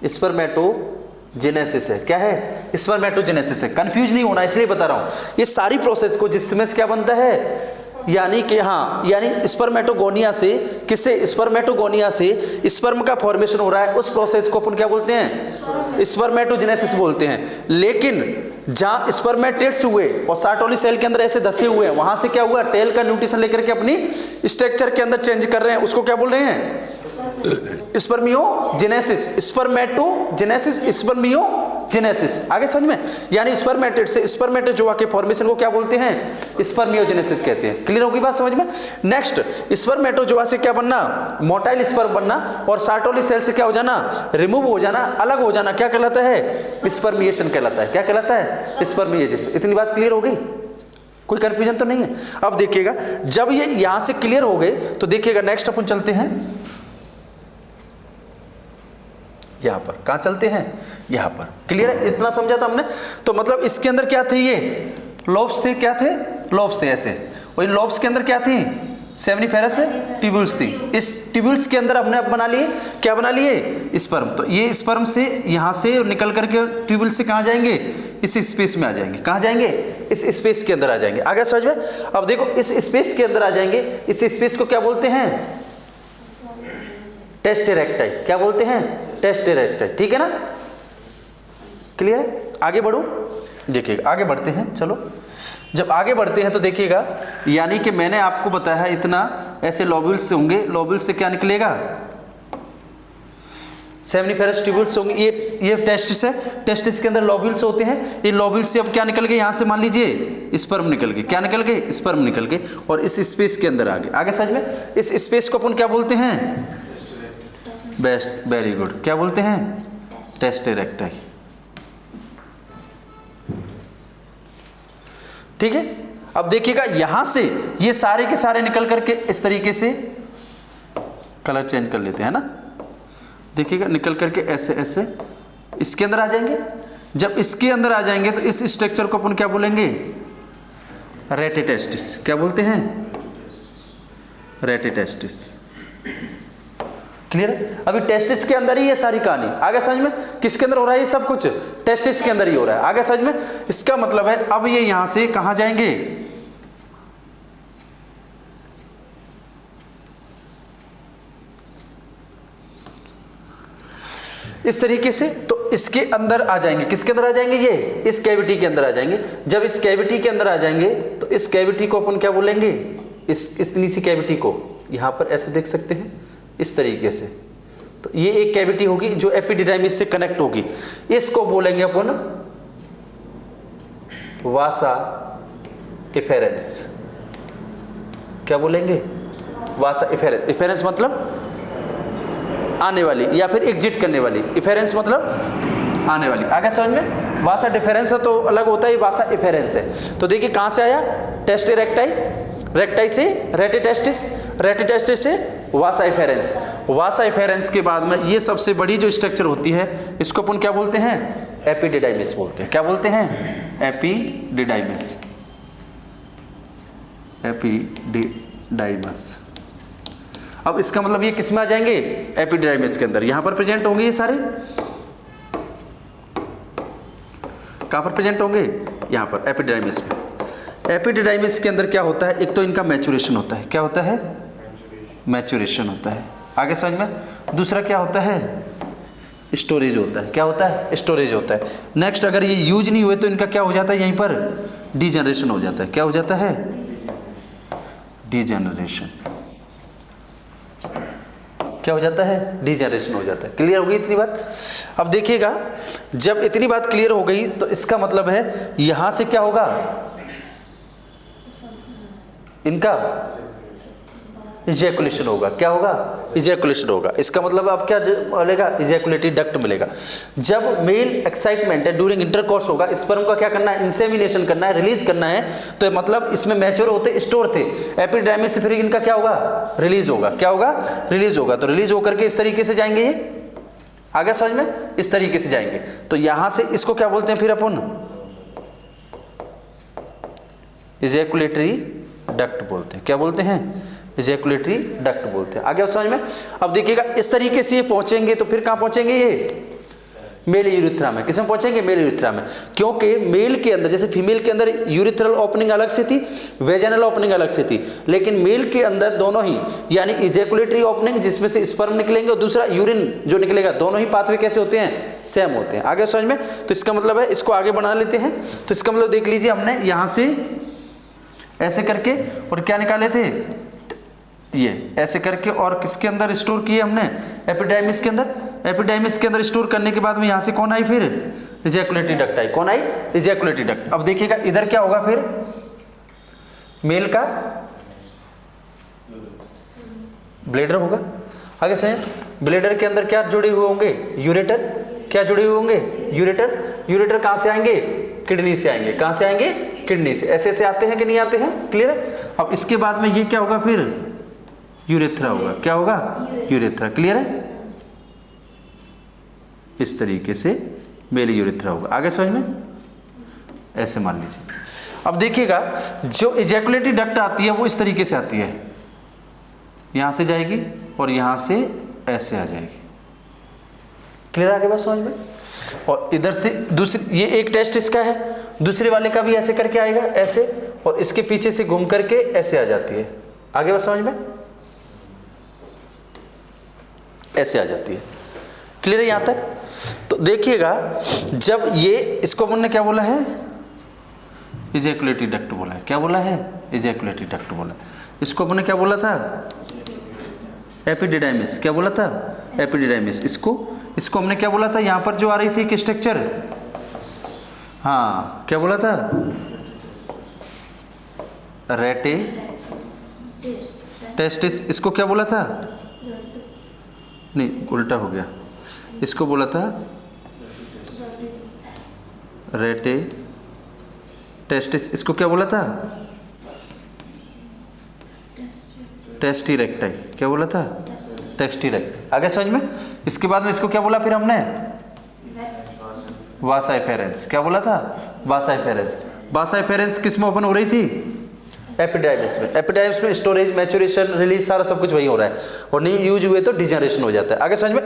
स्पर्मेटोजेनेसिस है। क्या है, स्पर्मेटोजेनेसिस है। कंफ्यूज नहीं होना इसलिए बता रहा हूं। ये सारी प्रोसेस को जिसमें से क्या बनता है, यानी कि हाँ, यानी स्पर्मेटोगोनिया से, किससे, स्पर्मेटोगोनिया से स्पर्म का फॉर्मेशन हो रहा है, उस प्रोसेस को अपन क्या बोलते हैं, स्पर्मेटोजेनेसिस बोलते हैं। लेकिन जहां स्पर्मेटेट्स हुए और सार्टोली सेल के अंदर ऐसे धसे हुए हैं, वहां से क्या हुआ, टेल का न्यूट्रिशन लेकर के अपनी स्ट्रक्चर के अंदर चेंज कर रहे हैं, उसको क्या बोल रहे हैं, स्पर्मियोजेनेसिस। Spermatogenesis, spermiogenesis. आगे समझ में। यानी स्पर्मेटेट से स्पर्मेटोजोआ के फॉर्मेशन को क्या बोलते हैं, स्पर्मियोजेनेसिस कहते हैं। क्लियर होगी बात समझ में। नेक्स्ट, स्पर्मेटोजोआ से क्या बनना, मोटाइल स्पर्म बनना, और सार्टोली सेल से क्या हो जाना, रिमूव हो जाना, अलग हो जाना, क्या कहलाता है, स्पर्मिएशन कहलाता है। क्या कहलाता है, स्पर्मिएशन। इतनी बात क्लियर हो गई, कोई कंफ्यूजन तो नहीं है। अब देखिएगा जब ये यहां से क्लियर हो गए तो देखिएगा नेक्स्ट अपन चलते हैं यहां पर। कहां चलते हैं, यहां पर। क्लियर है, इतना समझा था हमने। तो मतलब इसके अंदर क्या थे, ये लोब्स थे। क्या थे, लोब्स थे ऐसे। और इन लोब्स के अंदर क्या थी, सेमनीफेरस ट्यूब्यूल्स थी। इस ट्यूब्यूल्स के अंदर हमने अब बना लिए, क्या बना लिए, स्पर्म। तो ये स्पर्म से यहां से निकल करके ट्यूब्यूल से कहां जाएंगे, इस स्पेस में आ जाएंगे। कहां जाएंगे, इस स्पेस के अंदर आ जाएंगे। आगे समझ में। अब देखो इस स्पेस के अंदर आ जाएंगे। इस स्पेस को क्या बोलते हैं, टेस्ट इरेक्टाई। क्या बोलते हैं, टेस्ट इरेक्टाई। ठीक है ना, क्लियर है। आगे बढ़ो, देखिएगा आगे बढ़ते हैं। चलो जब आगे बढ़ते हैं तो देखिएगा, यानी कि मैंने आपको बताया है इतना, ऐसे लोब्यूल्स होंगे। लोब्यूल से क्या निकलेगा, सेमनीफेरस ट्यूब्यूल्स होंगे। ये टेस्टिस है, टेस्टिस के अंदर लोब्यूल्स होते हैं। ये लोब्यूल्स से अब क्या निकल गए, यहां से मान लीजिए स्पर्म निकल गए। क्या निकल गए, स्पर्म निकल गए, और इस स्पेस के अंदर आ गए। आगे समझ में। इस स्पेस को अपन क्या बोलते हैं, बेस्ट, वेरी गुड। क्या बोलते हैं, टेस्ट इरेक्टाई। ठीक है। अब देखिएगा यहां से ये सारे के सारे निकल करके इस तरीके से, कलर चेंज कर लेते हैं ना, देखिएगा निकल करके ऐसे ऐसे इसके अंदर आ जाएंगे। जब इसके अंदर आ जाएंगे तो इस स्ट्रक्चर को अपन क्या बोलेंगे, रेटिटेस्टिस। क्या बोलते हैं, रेटिटेस्टिस। क्लियर है? अभी टेस्टिस के अंदर ही ये सारी कहानी, आगे समझ में? किसके अंदर हो रहा है ये सब कुछ? टेस्टिस के अंदर ही हो रहा है, आगे समझ में? इसका मतलब है अब ये यहां से कहां जाएंगे? इस तरीके से, तो इसके अंदर आ जाएंगे। किसके अंदर आ जाएंगे? ये इस कैविटी के अंदर आ जाएंगे। जब इस कैविटी के अंदर आ जाएंगे तो इस कैविटी को अपन क्या बोलेंगे? इस इतनी सी कैविटी को यहां पर ऐसे देख सकते हैं, इस तरीके से। तो ये एक कैविटी होगी जो एपिडिडाइमिस से कनेक्ट होगी, इसको बोलेंगे अपन वासा इफेरेंस। क्या बोलेंगे? वासा इफेरेंस। इफेरेंस मतलब आने वाली या फिर एग्जिट करने वाली, इफेरेंस मतलब आने वाली, आगे समझ में? वासा डिफरेंस है तो अलग होता है, वासा इफेरेंस है। तो देखिए कहां से आया? टेस्टे रेक्टाई, रेक्टाई से रेटिटेस्टिस, रेटिटेस्टिस से वासा इफेरेंस। वासा इफेरेंस के बाद में ये सबसे बड़ी जो स्ट्रक्चर होती है इसको अपन क्या बोलते हैं? एपिडिडाइमिस बोलते हैं। क्या बोलते हैं? Epididymis, epididymis. अब इसका मतलब ये किस में आ जाएंगे? एपिडिडाइमिस के अंदर। यहां पर प्रेजेंट होंगे ये सारे, कहां पर प्रेजेंट होंगे? यहां पर एपिडिडाइमिस में। एपिडिडाइमिस के अंदर क्या होता है? एक तो इनका मैचुरेशन होता है। क्या होता है? मैचुरेशन होता है, आगे समझ में? दूसरा क्या होता है? स्टोरेज होता है। क्या होता है? स्टोरेज होता है। नेक्स्ट, अगर ये यूज नहीं हुए तो इनका क्या हो जाता है? यहीं पर डीजनरेशन हो जाता है। क्या हो जाता है? डीजनरेशन। क्या हो जाता है? डीजनरेशन हो जाता है। क्लियर हो गई इतनी बात? अब देखिएगा, जब इतनी बात क्लियर हो गई तो इसका मतलब है यहां से क्या होगा? इनका इजैकुलेशन होगा। क्या होगा? इजैकुलेशन होगा। इसका मतलब अब क्या मिलेगा? इजैकुलेटरी डक्ट मिलेगा। जब मेल एक्साइटमेंट है, ड्यूरिंग इंटरकोर्स होगा, स्पर्म का क्या करना है? इंसेमिनेशन करना है, रिलीज करना है। तो मतलब इसमें मैच्योर होते, स्टोर थे। एपिडाइमिस से फिर इनका क्या होगा? रिलीज होगा। क्या होगा? रिलीज होगा। तो रिलीज होकर के इस तरीके से जाएंगे, ये आगे समझ में? इस तरीके से जाएंगे। तो यहां से इसको क्या बोलते हैं फिर अपन? इजैकुलेटरी डक्ट बोलते हैं। क्या बोलते हैं? इजैकुलेटरी डक्ट बोलते हैं। आगे समझ में? अब देखिएगा, इस तरीके से ये पहुंचेंगे तो फिर कहां पहुंचेंगे? ये मेल यूरिथ्रा में। किसमें पहुंचेंगे? मेल यूरिथ्रा में। क्योंकि मेल के अंदर, जैसे फीमेल के अंदर यूरिथ्रल ओपनिंग अलग से थी, वेजाइनल ओपनिंग अलग से थी, लेकिन मेल के अंदर दोनों ही, यानी इजैकुलेटरी ओपनिंग जिसमें से स्पर्म निकलेंगे और दूसरा यूरिन जो निकलेगा, दोनों ही पाथवे कैसे होते हैं? सेम होते हैं। आगे समझ में? तो इसका मतलब है, इसको आगे बढ़ा लेते हैं। तो इसका मतलब देख लीजिए, हमने यहां से ऐसे करके और क्या निकाले थे? ये ऐसे करके, और किसके अंदर स्टोर किए हमने? एपिडाइमिस के अंदर। एपिडाइमिस के अंदर स्टोर करने के बाद में यहां से कौन आई? फिर इजैकुलेटरी डक्ट आई। कौन आई? Ejaculatory duct. अब देखिएगा इधर क्या होगा? फिर मेल का ब्लेडर होगा। आगे से ब्लेडर के अंदर क्या जुड़े हुए होंगे? यूरेटर। क्या जुड़े हुए होंगे? यूरेटर। यूरेटर कहां से आएंगे? किडनी से आएंगे। कहां से आएंगे? किडनी से। ऐसे ऐसे आते हैं कि नहीं आते हैं? क्लियर है? अब इसके बाद में ये क्या होगा? फिर यूरेथ्रा होगा। क्या होगा? यूरेथ्रा। क्लियर है? इस तरीके से मेल यूरेथ्रा होगा। आगे समझ में? ऐसे मान लीजिए। अब देखिएगा, जो इजैकुलेटरी डक्ट आती है वो इस तरीके से आती है, यहां से जाएगी और यहां से ऐसे आ जाएगी। क्लियर? आगे बात समझ में? और इधर से दूसरी, ये एक टेस्ट इसका है, दूसरे वाले का भी ऐसे करके आएगा, ऐसे, और इसके पीछे से घूम करके ऐसे आ जाती है। आगे बात समझ में? ऐसे आ जाती है। क्लियर है यहां तक? तो देखिएगा, जब ये, इसको अपन ने क्या बोला है? इजैकुलेटरी डक्ट बोला है। क्या बोला है? इजैकुलेटरी डक्ट बोला। इसको अपन ने क्या बोला था? एपिडिडाइमिस। क्या बोला था? एपिडिडाइमिस। इसको हमने क्या बोला था? यहां पर जो आ रही थी कि स्ट्रक्चर, हाँ, क्या बोला था? रेटे टेस्टिस। इसको क्या बोला था? नहीं, उल्टा हो गया। इसको बोला था रेटे टेस्टिस। इसको क्या बोला था? Tasty recti. क्या बोला था? Tasty recti. आगे समझ में? इसके बाद में इसको क्या बोला फिर हमने? वासा इफेरेंस। क्या बोला था? वासा इफेरेंस। वासा इफेरेंस किस में ओपन हो रही थी? एपिडाइमिस में। एपिडाइमिस में स्टोरेज, मैच्योरेशन, रिलीज सारा सब कुछ वही हो रहा है, और नहीं यूज हुए तो डिजनरेशन हो जाता है। आगे समझ में?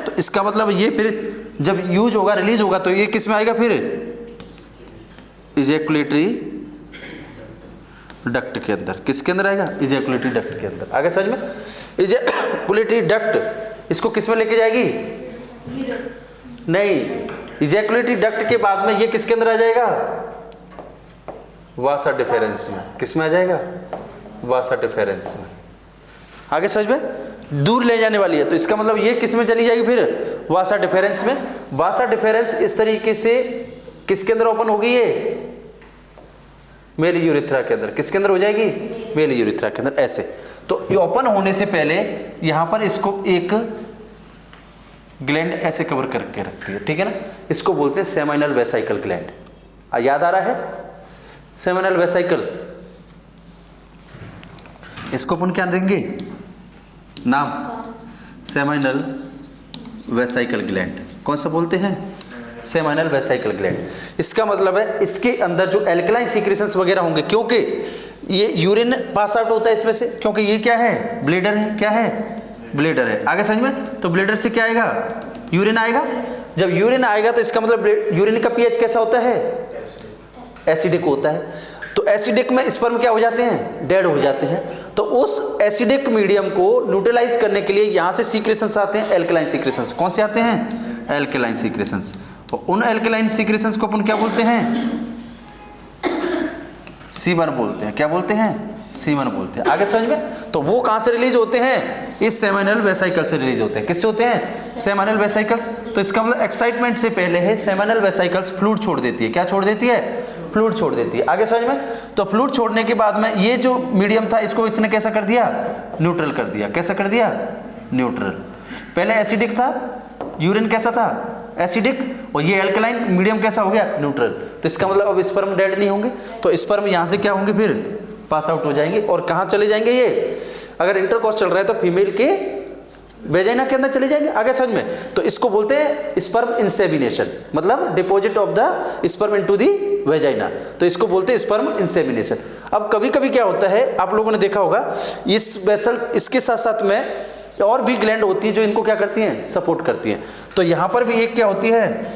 तो इसका मतलब ये फिर जब यूज होगा, रिलीज होगा, तो ये किस में आएगा फिर? इजैकुलेटरी डक्ट के अंदर। किसके अंदर आएगा? इजैकुलेटरी डक्ट के अंदर। आगे समझ में? इजैकुलेटरी डक्ट इसको किस में लेके जाएगी? नहीं, इजैकुलेटरी डक्ट के बाद में ये किसके अंदर आ जाएगा? वासा डिफरेंस में। किस में आ जाएगा? वासा डिफरेंस में। आगे समझ में? दूर ले जाने वाली है, तो इसका मतलब ये किस में चली जाएगी फिर? वासा डिफरेंस में। वासा डिफरेंस इस तरीके से किसके अंदर ओपन होगी? ये मेल यूरिथ्रा के अंदर। किसके अंदर हो जाएगी? मेल यूरिथ्रा के अंदर। ऐसे तो ये ओपन होने से पहले यहां पर इसको एक ग्लैंड ऐसे कवर करके रखती है, ठीक है ना? इसको बोलते हैं सेमिनल वेसाइकल ग्लैंड। याद आ रहा है? सेमिनल वेसाइकल, इसको अपन क्या देंगे नाम? Seminal vesicle gland. कौन सा बोलते हैं? Seminal vesicle gland. इसका मतलब है इसके अंदर जो एल्कलाइन सीक्रेशंस वगैरह होंगे, क्योंकि ये यूरिन पास आउट होता है इसमें से, क्योंकि ये क्या है? ब्लेडर है। क्या है? ब्लेडर है। आगे समझ में? तो ब्लेडर से क्या आएगा? यूरिन आएगा। जब यूरिन आएगा तो इसका मतलब यूरिन का पीएच कैसा होता है? एसिडिक होता है। तो एसिडिक में स्पर्म क्या हो जाते हैं? डेड हो जाते हैं। तो उस एसिडिक मीडियम को न्यूट्रलाइज करने के लिए यहां से सीक्रेशंस आते हैं, एल्कलाइन सीक्रेशंस। कौन से आते हैं? Alkaline secretions. और उन एल्कलाइन सीक्रेशंस को अपन क्या बोलते हैं? सीमन बोलते हैं। क्या बोलते हैं? सीमन बोलते हैं। आगे समझ में? तो वो कहां से रिलीज होते हैं? इस सेमिनल वेसाइकल से रिलीज होते हैं। किससे होते हैं? Seminal vesicles. तो इसका मतलब एक्साइटमेंट से पहले है सेमिनल वेसाइकल्स फ्लूइड छोड़ देती है। क्या छोड़ देती है? फ्लूइड छोड़ देती है। आगे समझ में? तो फ्लूइड छोड़ने के बाद में ये जो मीडियम था इसको इसने कैसा कर दिया? न्यूट्रल कर दिया। कैसा कर दिया? न्यूट्रल। पहले एसिडिक था, यूरिन कैसा था? एसिडिक, और ये एल्कलाइन, मीडियम कैसा हो गया? न्यूट्रल। तो इसका मतलब अब स्पर्म डेड नहीं होंगे, तो स्पर्म यहां से क्या होंगे? फिर पास आउट हो जाएंगे। और कहां चले जाएंगे? ये अगर इंटरकोर्स चल रहा है तो फीमेल के वेजाइना के अंदर चले जाएंगे। आगे समझ में? तो इसको बोलते हैं स्पर्म इंसेमिनेशन, मतलब deposit of the sperm into the vagina. तो इसको बोलते हैं स्पर्म इंसेमिनेशन। अब कभी कभी क्या होता है, आप लोगों ने देखा होगा, इस वेसल इसके साथ साथ में और भी ग्लैंड होती है जो इनको क्या करती हैं? सपोर्ट करती हैं। तो यहां पर भी एक क्या होती है?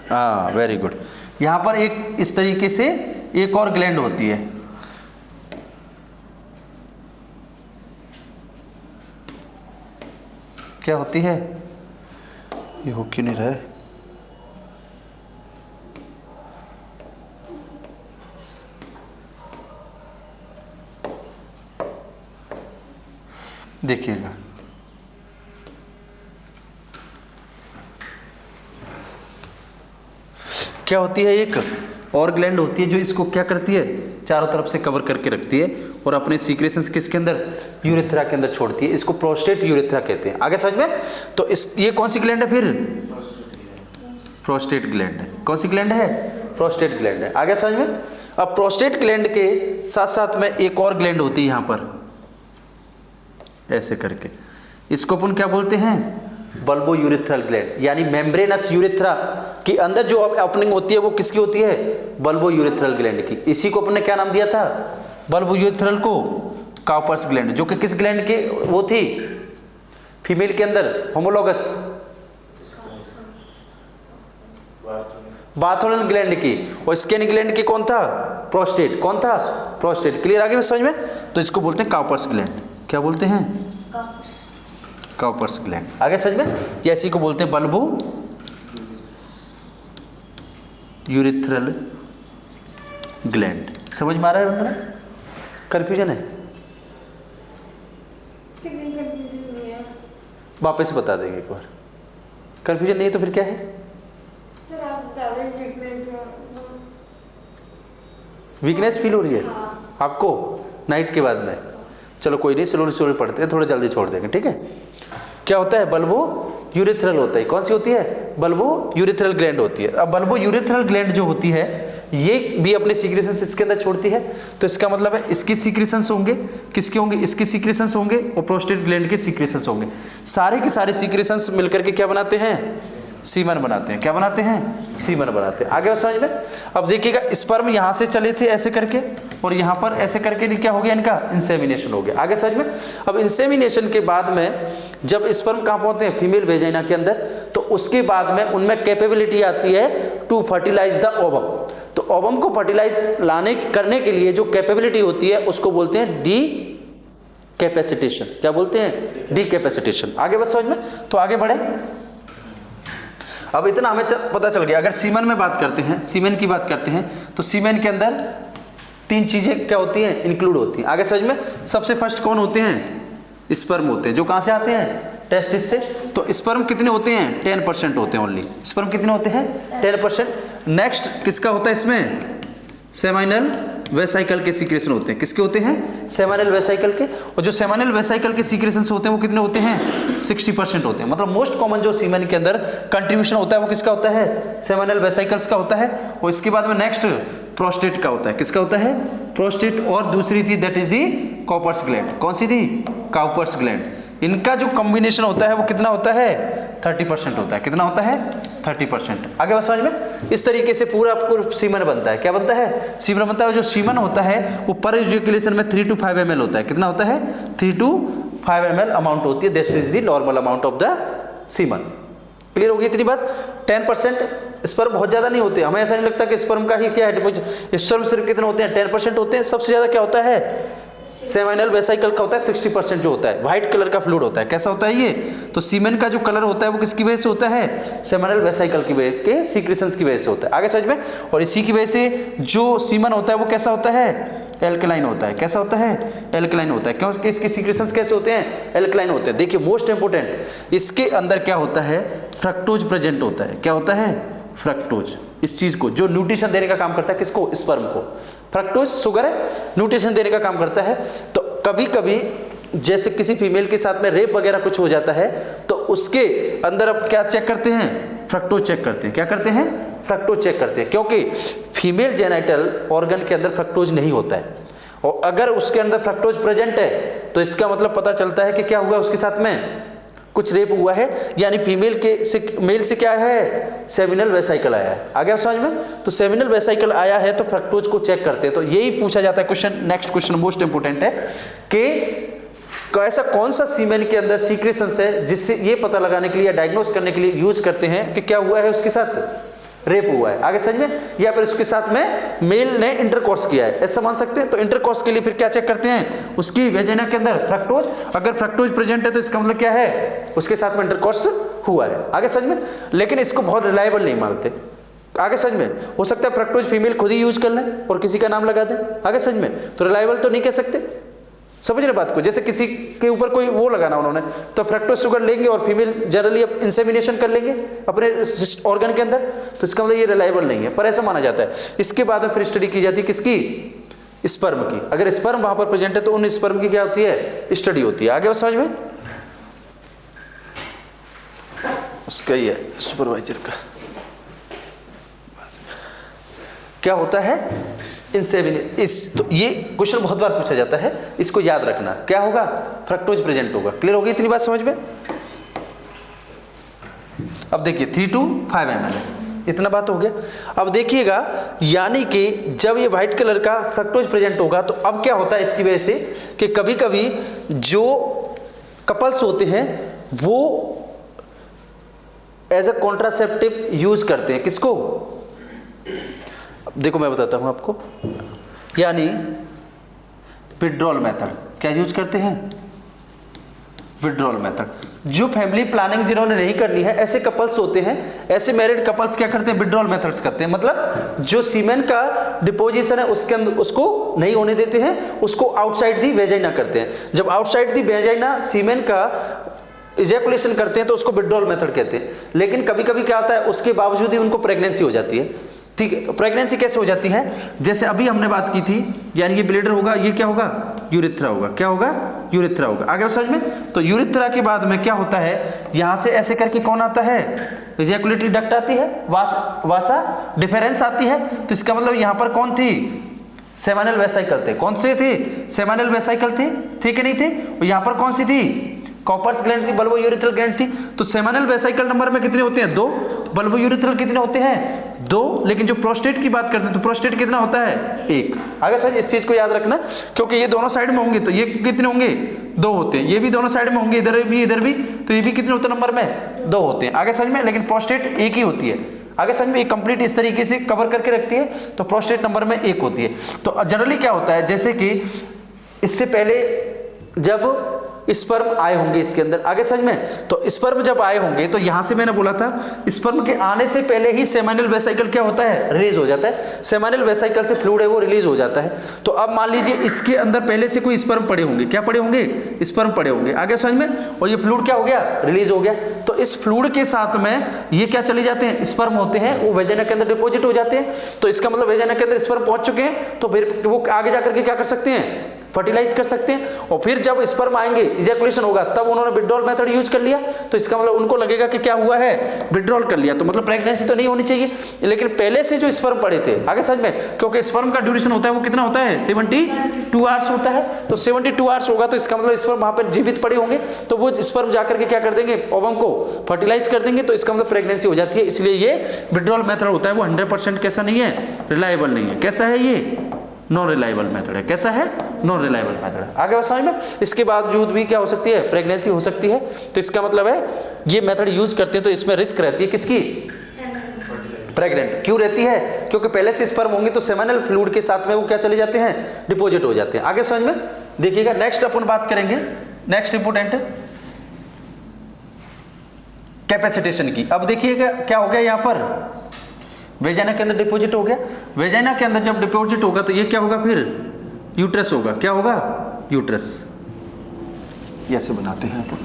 हाँ, वेरी गुड। यहां पर एक इस तरीके से एक और ग्लैंड होती है। क्या होती है? ये हो क्यों नहीं रहा है? देखिएगा, क्या होती है? एक और ग्लैंड होती है जो इसको क्या करती है? चारों तरफ से कवर करके रखती है और अपने सीक्रेशंस किसके अंदर? यूरेथ्रा के अंदर छोड़ती है। इसको प्रोस्टेट यूरेथ्रा कहते हैं। आगे समझ में? तो ये कौन सी ग्लैंड है फिर? प्रोस्टेट ग्लैंड है। कौन सी ग्लैंड है? प्रोस्टेट ग्लैंड है। आगे समझ में? अब प्रोस्टेट ग्लैंड के साथ साथ में एक और ग्लैंड होती है यहां पर, ऐसे करके। इसको अपन क्या बोलते हैं? बल्बो यूरिथ्रल ग्लैंड, यानी मेम्ब्रेनस यूरिथ्रा के अंदर जो ओपनिंग होती है वो किसकी होती है? बल्बो यूरिथ्रल ग्लैंड की। इसी को अपन ने क्या नाम दिया था? बल्बो यूरिथ्रल को काउपर्स ग्लैंड, जो कि किस ग्लैंड के वो थी? फीमेल के अंदर होमोलॉगस बार्थोलन ग्लैंड की, और स्कैनी ग्लैंड की कौन था? प्रोस्टेट। कौन था? प्रोस्टेट। क्लियर आगे में समझ में? तो इसको बोलते हैं काउपर्स ग्लैंड। क्या बोलते हैं? Cowper's gland. आगे समझ में? या इसी को बोलते हैं बल्बो यूरिथ्रल ग्लैंड। समझ में आ रहा है बंदा? कंफ्यूजन है? वापस बता देंगे एक बार। कंफ्यूजन नहीं है तो फिर क्या है? वीकनेस फील हो रही है आपको नाइट के बाद में? चलो कोई नहीं, स्लोली स्लोली पढ़ते हैं, थोड़ा जल्दी छोड़ देंगे, ठीक है? क्या होता है? बल्बो यूरिथ्रल होता है। कौन सी होती है? बल्बो यूरिथ्रल ग्लैंड होती है। अब बल्बो यूरिथ्रल ग्लैंड जो होती है ये भी अपने सीक्रेशंस इसके अंदर छोड़ती है। तो इसका मतलब है इसके सीक्रेशंस होंगे, किसके होंगे? इसके सीक्रेशंस होंगे और प्रोस्टेट ग्लैंड के सीक्रेशंस होंगे। सारे के सारे सीक्रेशंस मिलकर के क्या बनाते हैं? सीमन बनाते हैं। क्या बनाते हैं? सीमन बनाते हैं। आगे समझ में? अब देखिएगा स्पर्म यहाँ से चले थे ऐसे करके और यहाँ पर ऐसे करके क्या हो गया, इनका इंसेमिनेशन हो गया। आगे समझ में? अब इंसेमिनेशन के बाद में जब स्पर्म कहाँ पहुँचते हैं? फीमेल वेजाइना के अंदर। तो उसके बाद में उनमें कैपेबिलिटी आती है टू फर्टिलाइज द ओवम। तो ओवम को फर्टिलाइज करने के लिए जो कैपेबिलिटी होती है उसको बोलते हैं डी कैपेसिटेशन। क्या बोलते हैं? D capacitation. आगे बस समझ में? तो आगे बढ़े। अब इतना हमें पता चल गया। अगर सीमन में बात करते हैं, सीमेन की बात करते हैं, तो सीमेन के अंदर 3 चीजें क्या होती हैं? इंक्लूड होती हैं। आगे समझ में? सबसे फर्स्ट कौन होते हैं? स्पर्म होते हैं, जो कहां से आते हैं? टेस्टिस से। तो स्पर्म कितने होते हैं? 10% होते हैं ओनली। स्पर्म कितने होते हैं? 10%। नेक्स्ट किसका होता है इसमें? सेमाइनल वेसाइकल के सीक्रेशन होते हैं। किसके होते हैं? सेमाइनल वेसाइकल के। और जो सेमाइनल वेसाइकल के सीक्रेशन होते हैं वो कितने होते हैं? 60% होते हैं। मतलब मोस्ट कॉमन जो सीमेन के अंदर कंट्रीब्यूशन होता है वो किसका होता है? सेमाइनल वेसाइकल्स का होता है। और इसके बाद में नेक्स्ट प्रोस्टेट का होता है। किसका होता है? प्रोस्टेट। और दूसरी थी that is the Cowper's gland. कौन सी थी? Cowper's gland. इनका जो कॉम्बिनेशन होता है वो कितना होता है? 30% होता है। कितना होता है? 30%। आगे बस समझ में? इस तरीके से पूरा आपको सीमन बनता है। क्या बनता है? सीमन बनता है। जो सीमन होता है वो पर इजैकुलेशन में 3 to 5 ml होता है। कितना होता है? 3 to 5 ml अमाउंट होती है। This is the normal amount of the semen. Clear होगी इतनी बात? 10% स्पर्म बहुत ज्यादा नहीं होते। हमें ऐसा नहीं लगता कि स्पर्म का ही क्या है, स्पर्म सिर्फ कितने होते हैं? 10% होते हैं। सबसे ज्यादा क्या होता है? सेमाइनल वेसाइकल का होता है 60% जो होता है। व्हाइट कलर का फ्लूइड होता है। कैसा होता है ये? तो सीमेन का जो कलर होता है वो किसकी वजह से होता है? सेमाइनल वेसाइकल की वजह के सीक्रेशंस की वजह से होता है। आगे समझ में? और इसी की वजह से जो सीमन होता है वो कैसा होता है? एल्कलाइन होता है। कैसा होता है? एल्कलाइन होता है। क्यों? इसके सीक्रेशंस कैसे होते हैं? एल्कलाइन होते हैं। देखिए मोस्ट इंपोर्टेंट, इसके अंदर क्या होता है? फ्रक्टोज प्रेजेंट होता है। क्या होता है? फ्रक्टोज। इस चीज को जो न्यूट्रिशन देने का काम करता है, किसको? स्पर्म को। फ्रक्टोज शुगर है, न्यूट्रिशन देने का काम करता है। तो कभी कभी जैसे किसी फीमेल के साथ में रेप वगैरह कुछ हो जाता है तो उसके अंदर अब क्या चेक करते हैं? फ्रक्टोज चेक करते हैं। क्या करते हैं? फ्रक्टोज चेक करते हैं। क्योंकि फीमेल जेनिटल ऑर्गन के अंदर फ्रक्टोज नहीं होता है, और अगर उसके अंदर फ्रक्टोज प्रेजेंट है तो इसका मतलब पता चलता है कि क्या हुआ उसके साथ में? कुछ रेप हुआ है। यानी फीमेल के से मेल से क्या है? सेमिनल वेसाइकल आया है। आ गया समझ में? तो सेमिनल वेसाइकल आया है तो फ्रक्टोज को चेक करते हैं। तो यही पूछा जाता है question. Next question most important है कि ऐसा कौन सा सीमेन के अंदर सीक्रेशंस है जिससे ये पता लगाने के लिए, डायग्नोस करने के लिए यूज करते हैं कि क्या हुआ है उसके साथ? रेप हुआ है। आगे समझ में? या फिर उसके साथ में मेल ने इंटरकोर्स किया है, ऐसा मान सकते हैं। तो इंटरकोर्स के लिए फिर क्या चेक करते हैं? उसकी वेजाइना के अंदर फ्रक्टोज। अगर फ्रक्टोज प्रेजेंट है तो इसका मतलब क्या है? उसके साथ में इंटरकोर्स हुआ है। आगे समझ में? लेकिन इसको बहुत रिलायबल नहीं मानते। आगे समझ में? हो सकता है फ्रक्टोज फीमेल खुद ही यूज कर लें और किसी का नाम लगा दें। आगे समझ में? तो रिलायबल तो नहीं कह सकते। समझ रहे बात को? जैसे किसी के ऊपर कोई वो लगाना उन्होंने, तो फ्रक्टोज शुगर लेंगे और फीमेल जनरली इंसेमिनेशन कर लेंगे अपने ऑर्गन के अंदर, तो इसका मतलब ये रिलायबल नहीं है, पर ऐसा माना जाता है। इसके बाद में फिर स्टडी की जाती है किसकी? स्पर्म की। अगर स्पर्म वहां पर प्रेजेंट है तो उन स्पर्म की क्या होती है? स्टडी होती है। आगे समझ में? उसका ही है सुपरवाइजर का क्या होता है? तो ये क्वेश्चन बहुत बार पूछा जाता है, इसको याद रखना। क्या होगा? फ्रक्टोज प्रेजेंट होगा। क्लियर होगी इतनी बात समझ में? अब देखिए 3 to 5 ml है, इतना बात हो गया। अब देखिएगा, यानी कि जब ये व्हाइट कलर का फ्रक्टोज प्रेजेंट होगा तो अब क्या होता है इसकी वजह से कि कभी कभी जो कपल्स होते हैं वो एज अ कॉन्ट्रासेप्टिव यूज करते हैं। किसको? देखो मैं बताता हूं आपको। यानी विड्रॉल मेथड। क्या यूज करते हैं? Withdrawal method. जो फैमिली प्लानिंग जिन्होंने नहीं करनी है, ऐसे कपल्स होते हैं, ऐसे मैरिड कपल्स क्या करते हैं? विड्रॉल मेथड्स करते हैं। मतलब जो सीमेन का डिपोजिशन है उसके अंदर उसको नहीं होने देते हैं, उसको आउटसाइड दी वेजाइना करते हैं। जब आउटसाइड दी वेजाइना सीमेन का इजैकुलेशन करते हैं तो उसको विड्रॉल मेथड कहते हैं। लेकिन कभी कभी क्या होता है, उसके बावजूद ही उनको प्रेगनेंसी हो जाती है। ठीक है, तो प्रेगनेंसी कैसे हो जाती है? जैसे अभी हमने बात की थी, यानी ये ब्लेडर होगा, ये क्या होगा? यूरिथ्रा होगा। क्या होगा? यूरिथ्रा होगा। आगे समझ में? तो यूरिथ्रा के बाद में क्या होता है, यहां से ऐसे करके कौन आता है? इजैकुलेटरी डक्ट आती है, वासा डिफरेंस आती है। तो इसका मतलब यहां पर कौन थी? सेमाइनल वेसाइकल थे। कौन से थे? सेमाइनल वेसाइकल थे, थे कि नहीं थे? और यहां पर कौन सी थी? कॉपर्स ग्लैंड थी, बल्बो यूरेथ्रल ग्लैंड थी। तो सेमिनल वेसिकल नंबर में कितने होते हैं? 2। बल्बो यूरेथ्रल कितने होते हैं? 2। लेकिन जो प्रोस्टेट की बात करते हैं तो प्रोस्टेट कितना होता है? 1। आगे सर इस चीज को याद रखना, क्योंकि ये दोनों साइड में होंगे तो ये कितने होंगे? 2 होते हैं। ये भी दोनों साइड में होंगे, इधर भी, तो ये भी कितने होते हैं नंबर में? 2 होते हैं। आगे समझ में, लेकिन प्रोस्टेट 1 ही होती है। आगे समझ में, एक कंप्लीट इस तरीके से कवर करके रखती है, तो प्रोस्टेट नंबर में 1 होती है। तो जनरली क्या होता है, जैसे कि इससे पहले जब स्पर्म आए होंगे इसके अंदर, आगे समझ में, तो स्पर्म जब आए होंगे तो यहां से मैंने बोला था स्पर्म के आने से पहले ही सेमिनल वेसिकल क्या होता है? रिलीज हो जाता है। सेमिनल वेसिकल से फ्लूइड है वो रिलीज हो जाता है। तो अब मान लीजिए इसके अंदर पहले से कोई स्पर्म पड़े होंगे, क्या पड़े होंगे? स्पर्म पड़े होंगे, आगे समझ में, और ये फ्लूइड क्या हो गया? रिलीज हो गया। तो इस फ्लूइड के साथ में ये क्या चले जाते हैं? स्पर्म होते हैं, वो वेजाइना के अंदर डिपोजिट हो जाते हैं। तो इसका मतलब वेजाइना के अंदर स्पर्म पहुंच चुके हैं, तो फिर वो आगे जाकर के क्या कर सकते हैं? फर्टिलाइज कर सकते हैं। और फिर जब स्पर्म आएंगे, इजैकुलेशन होगा, तब उन्होंने विड्रॉल मेथड यूज कर लिया, तो इसका मतलब उनको लगेगा कि क्या हुआ है? विड्रॉल कर लिया, तो मतलब प्रेगनेंसी तो नहीं होनी चाहिए। लेकिन पहले से जो स्पर्म पड़े थे, आगे समझ में, क्योंकि स्पर्म का ड्यूरेशन होता है वो कितना होता है? 72 आवर्स होता है। तो 72 आवर्स होगा, तो इसका मतलब स्पर्म वहां पर जीवित पड़े होंगे, तो वो स्पर्म जाकर के क्या कर देंगे? ओवम को फर्टिलाइज कर देंगे, तो इसका मतलब प्रेगनेंसी हो जाती है। इसलिए ये विड्रॉल मेथड होता है, वो 100% कैसा नहीं है? रिलायबल नहीं है। कैसा है ये? नॉन रिलायबल मेथड है। कैसा है? नॉन रिलायबल मेथड है। आगे समझ में, इसके बावजूद भी क्या हो सकती है? प्रेगनेंसी हो सकती है। तो इसका मतलब है ये मेथड यूज करते हैं तो इसमें रिस्क रहती है किसकी? प्रेग्नेंट। क्यों रहती है? क्योंकि पहले से स्पर्म होंगे तो सेमिनल फ्लूइड के साथ में वो क्या चले जाते हैं? डिपोजिट हो जाते हैं। आगे समझ में देखिएगा। नेक्स्ट अपन बात करेंगे, नेक्स्ट इंपोर्टेंट कैपेसिटेशन की। अब देखिएगा क्या हो गया, यहाँ पर वेजाइना के अंदर डिपॉजिट हो गया। वेजाइना के अंदर जब डिपॉजिट होगा तो ये क्या होगा? फिर यूट्रस होगा। क्या होगा? यूट्रस। ऐसे बनाते हैं अपन,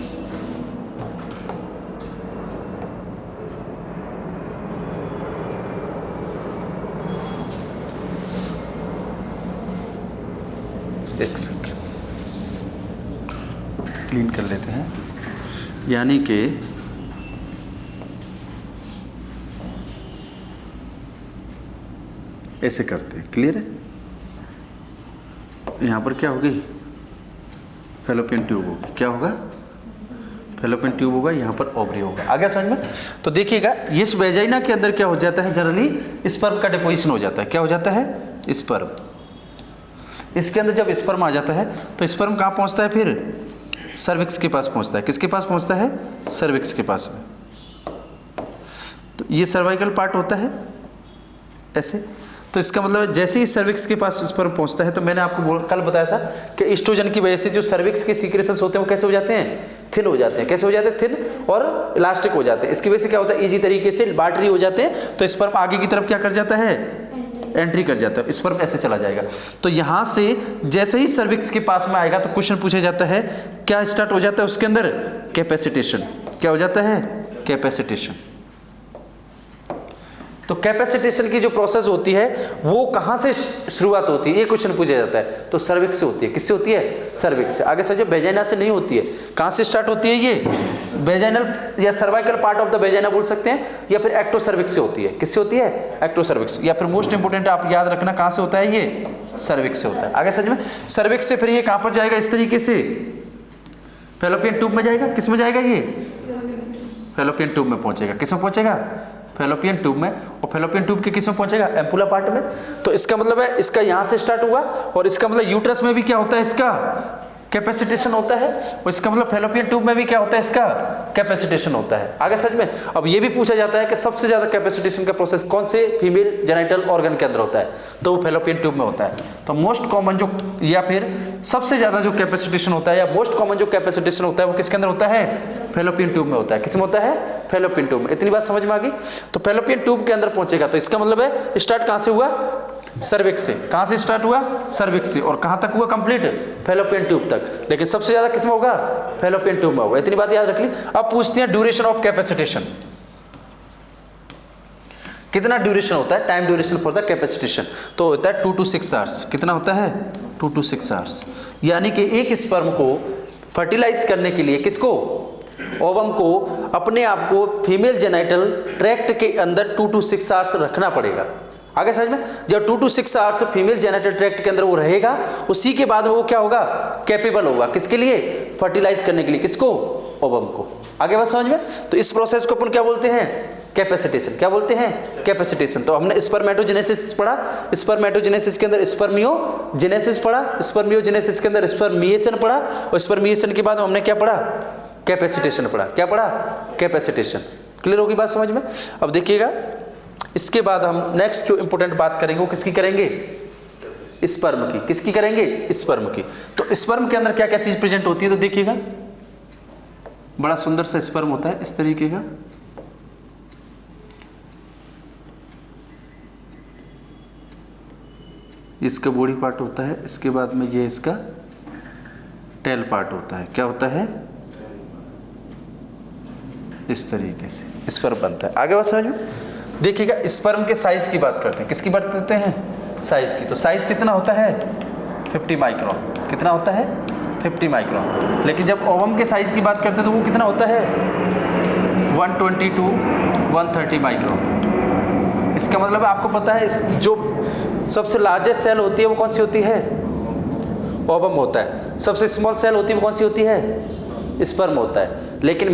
एक सेकंड क्लीन कर लेते हैं। यानी कि ऐसे करते हैं, क्लियर है? यहाँ पर क्या होगी? फैलोपियन ट्यूब होगी। क्या होगा? फैलोपियन ट्यूब होगा, यहाँ पर ओवरी होगा। आ गया समझ में? तो देखिएगा, इस वेजाइना के अंदर क्या हो जाता है? जनरली स्पर्म का डिपोजिशन हो जाता है। क्या हो जाता है? स्पर्म। इसके अंदर जब स्पर्म आ जाता है तो स्पर्म कहाँ पहुँचता है? फिर सर्विक्स के पास पहुँचता है। किसके पास पहुँचता है? सर्विक्स के पास में। तो ये सर्वाइकल पार्ट होता है ऐसे। तो इसका मतलब जैसे ही सर्विक्स के पास स्पर्म पहुंचता है, तो मैंने आपको कल बताया था कि ईस्ट्रोजन की वजह से जो सर्विक्स के सीक्रेशंस होते हैं वो कैसे हो जाते हैं? थिन हो जाते हैं। कैसे हो जाते हैं? थिन और इलास्टिक हो जाते हैं। इसकी वजह से क्या होता है? इजी तरीके से वाटरी हो जाते हैं, तो स्पर्म आगे की तरफ क्या कर जाता है? एंट्री कर जाता है। स्पर्म ऐसे चला जाएगा। तो यहाँ से जैसे ही सर्विक्स के पास में आएगा तो क्वेश्चन पूछा जाता है, क्या स्टार्ट हो जाता है उसके अंदर? कैपेसिटेशन। क्या हो जाता है? कैपेसिटेशन। तो कैपेसिटेशन की जो प्रोसेस होती है वो कहाँ से शुरुआत होती है? ये क्वेश्चन पूछा जाता है। तो सर्विक्स से होती है। किससे होती है? सर्विक्स से। आगे समझो, वेजाइना से नहीं होती है। कहाँ से स्टार्ट होती है? ये वेजाइनल या cervical part of the vagina बोल सकते हैं, या फिर एक्टो सर्विक्स से होती है। किससे होती है? Ectocervix. या फिर मोस्ट इंपोर्टेंट आप याद रखना, कहाँ से होता है? ये सर्विक्स से होता है। आगे समझ में, सर्विक्स से फिर ये कहाँ पर जाएगा? इस तरीके से फैलोपियन ट्यूब में जाएगा। किस में जाएगा? ये फैलोपियन ट्यूब में पहुंचेगा। किस में पहुंचेगा? फैलोपियन ट्यूब में। और फैलोपियन ट्यूब के किस में पहुंचेगा? एम्पुला पार्ट में। तो इसका मतलब है इसका यहां से स्टार्ट हुआ, और इसका मतलब यूट्रस में भी क्या होता है? इसका कैपेसिटेशन होता है। और इसका मतलब फैलोपियन ट्यूब में भी क्या होता है? इसका कैपेसिटेशन होता है। आगे सच में अब ये भी पूछा जाता है कि सबसे ज्यादा कैपेसिटेशन का प्रोसेस कौन से फीमेल जेनिटल ऑर्गन के अंदर होता है? तो वो फैलोपियन ट्यूब में होता है। तो मोस्ट कॉमन जो, या फिर सबसे ज्यादा जो कैपेसिटेशन होता है, या मोस्ट कॉमन जो कैपेसिटेशन होता है, वो किसके अंदर होता है? फैलोपियन ट्यूब में होता है। किसमें होता है? फैलोपियन ट्यूब में। इतनी बात समझ में आ गई? तो फैलोपियन ट्यूब के अंदर पहुंचेगा। तो इसका मतलब है स्टार्ट कहां से हुआ? सर्विक्स से। कहां से स्टार्ट हुआ? सर्विक्स से। और कहां तक हुआ कंप्लीट? फैलोपियन ट्यूब तक। लेकिन सबसे ज्यादा किसमें होगा? फैलोपियन ट्यूब में होगा। इतनी बात याद रख ली। अब पूछते हैं ड्यूरेशन ऑफ कैपेसिटेशन। कितना ड्यूरेशन होता है? Time duration for the capacitation. तो होता है 2 to 6 आवर्स। कितना होता है? 2 to 6 आवर्स। यानी कि एक स्पर्म को फर्टिलाइज करने के लिए किसको? ओवम को अपने आप को फीमेल जेनिटल ट्रैक्ट के अंदर 2 to 6 आवर्स रखना पड़ेगा। आगे समझ में, जब 2 to 6 hours female genital tract के अंदर वो रहेगा, उसी के बाद वो क्या होगा, कैपेबल होगा किसके लिए, फर्टिलाइज करने के लिए, किसको, ओवम को। आगे बात समझ में। तो इस प्रोसेस को अपन क्या बोलते हैं, कैपेसिटेशन। क्या बोलते हैं, कैपेसिटेशन। तो हमने स्पर्मेटोजेनेसिस पढ़ा, स्पर्मेटोजेनेसिस के अंदर स्पर्मियोजेनेसिस पढ़ा, स्पर्मियोजेनेसिस के अंदर स्पर्मिएशन पढ़ा, और स्पर्मिएशन के बाद हमने क्या पढ़ा, कैपेसिटेशन पढ़ा। क्या पढ़ा, कैपेसिटेशन। क्लियर होगी बात समझ में। अब देखिएगा, इसके बाद हम नेक्स्ट जो इंपॉर्टेंट बात करेंगे वो किसकी करेंगे, स्पर्म की। किसकी करेंगे, स्पर्म की। तो स्पर्म के अंदर क्या क्या चीज प्रेजेंट होती है, तो देखिएगा बड़ा सुंदर सा स्पर्म होता है इस तरीके का, इसका बॉडी पार्ट होता है, इसके बाद में ये इसका टेल पार्ट होता है। क्या होता है, इस तरीके से स्पर्म बनता है। आगे बात समझ में। देखिएगा स्पर्म के साइज की बात करते हैं, किसकी बात करते हैं, साइज की। तो साइज कितना होता है, 50 माइक्रोन। कितना होता है, 50 माइक्रोन। लेकिन जब ओवम के साइज की बात करते हैं तो वो कितना होता है, 120 to 130 माइक्रोन। इसका मतलब आपको पता है जो सबसे लार्जेस्ट सेल होती है वो कौन सी होती है, ओवम होता है। सबसे स्मॉल सेल होती है वो कौन सी होती है, स्पर्म होता है। लेकिन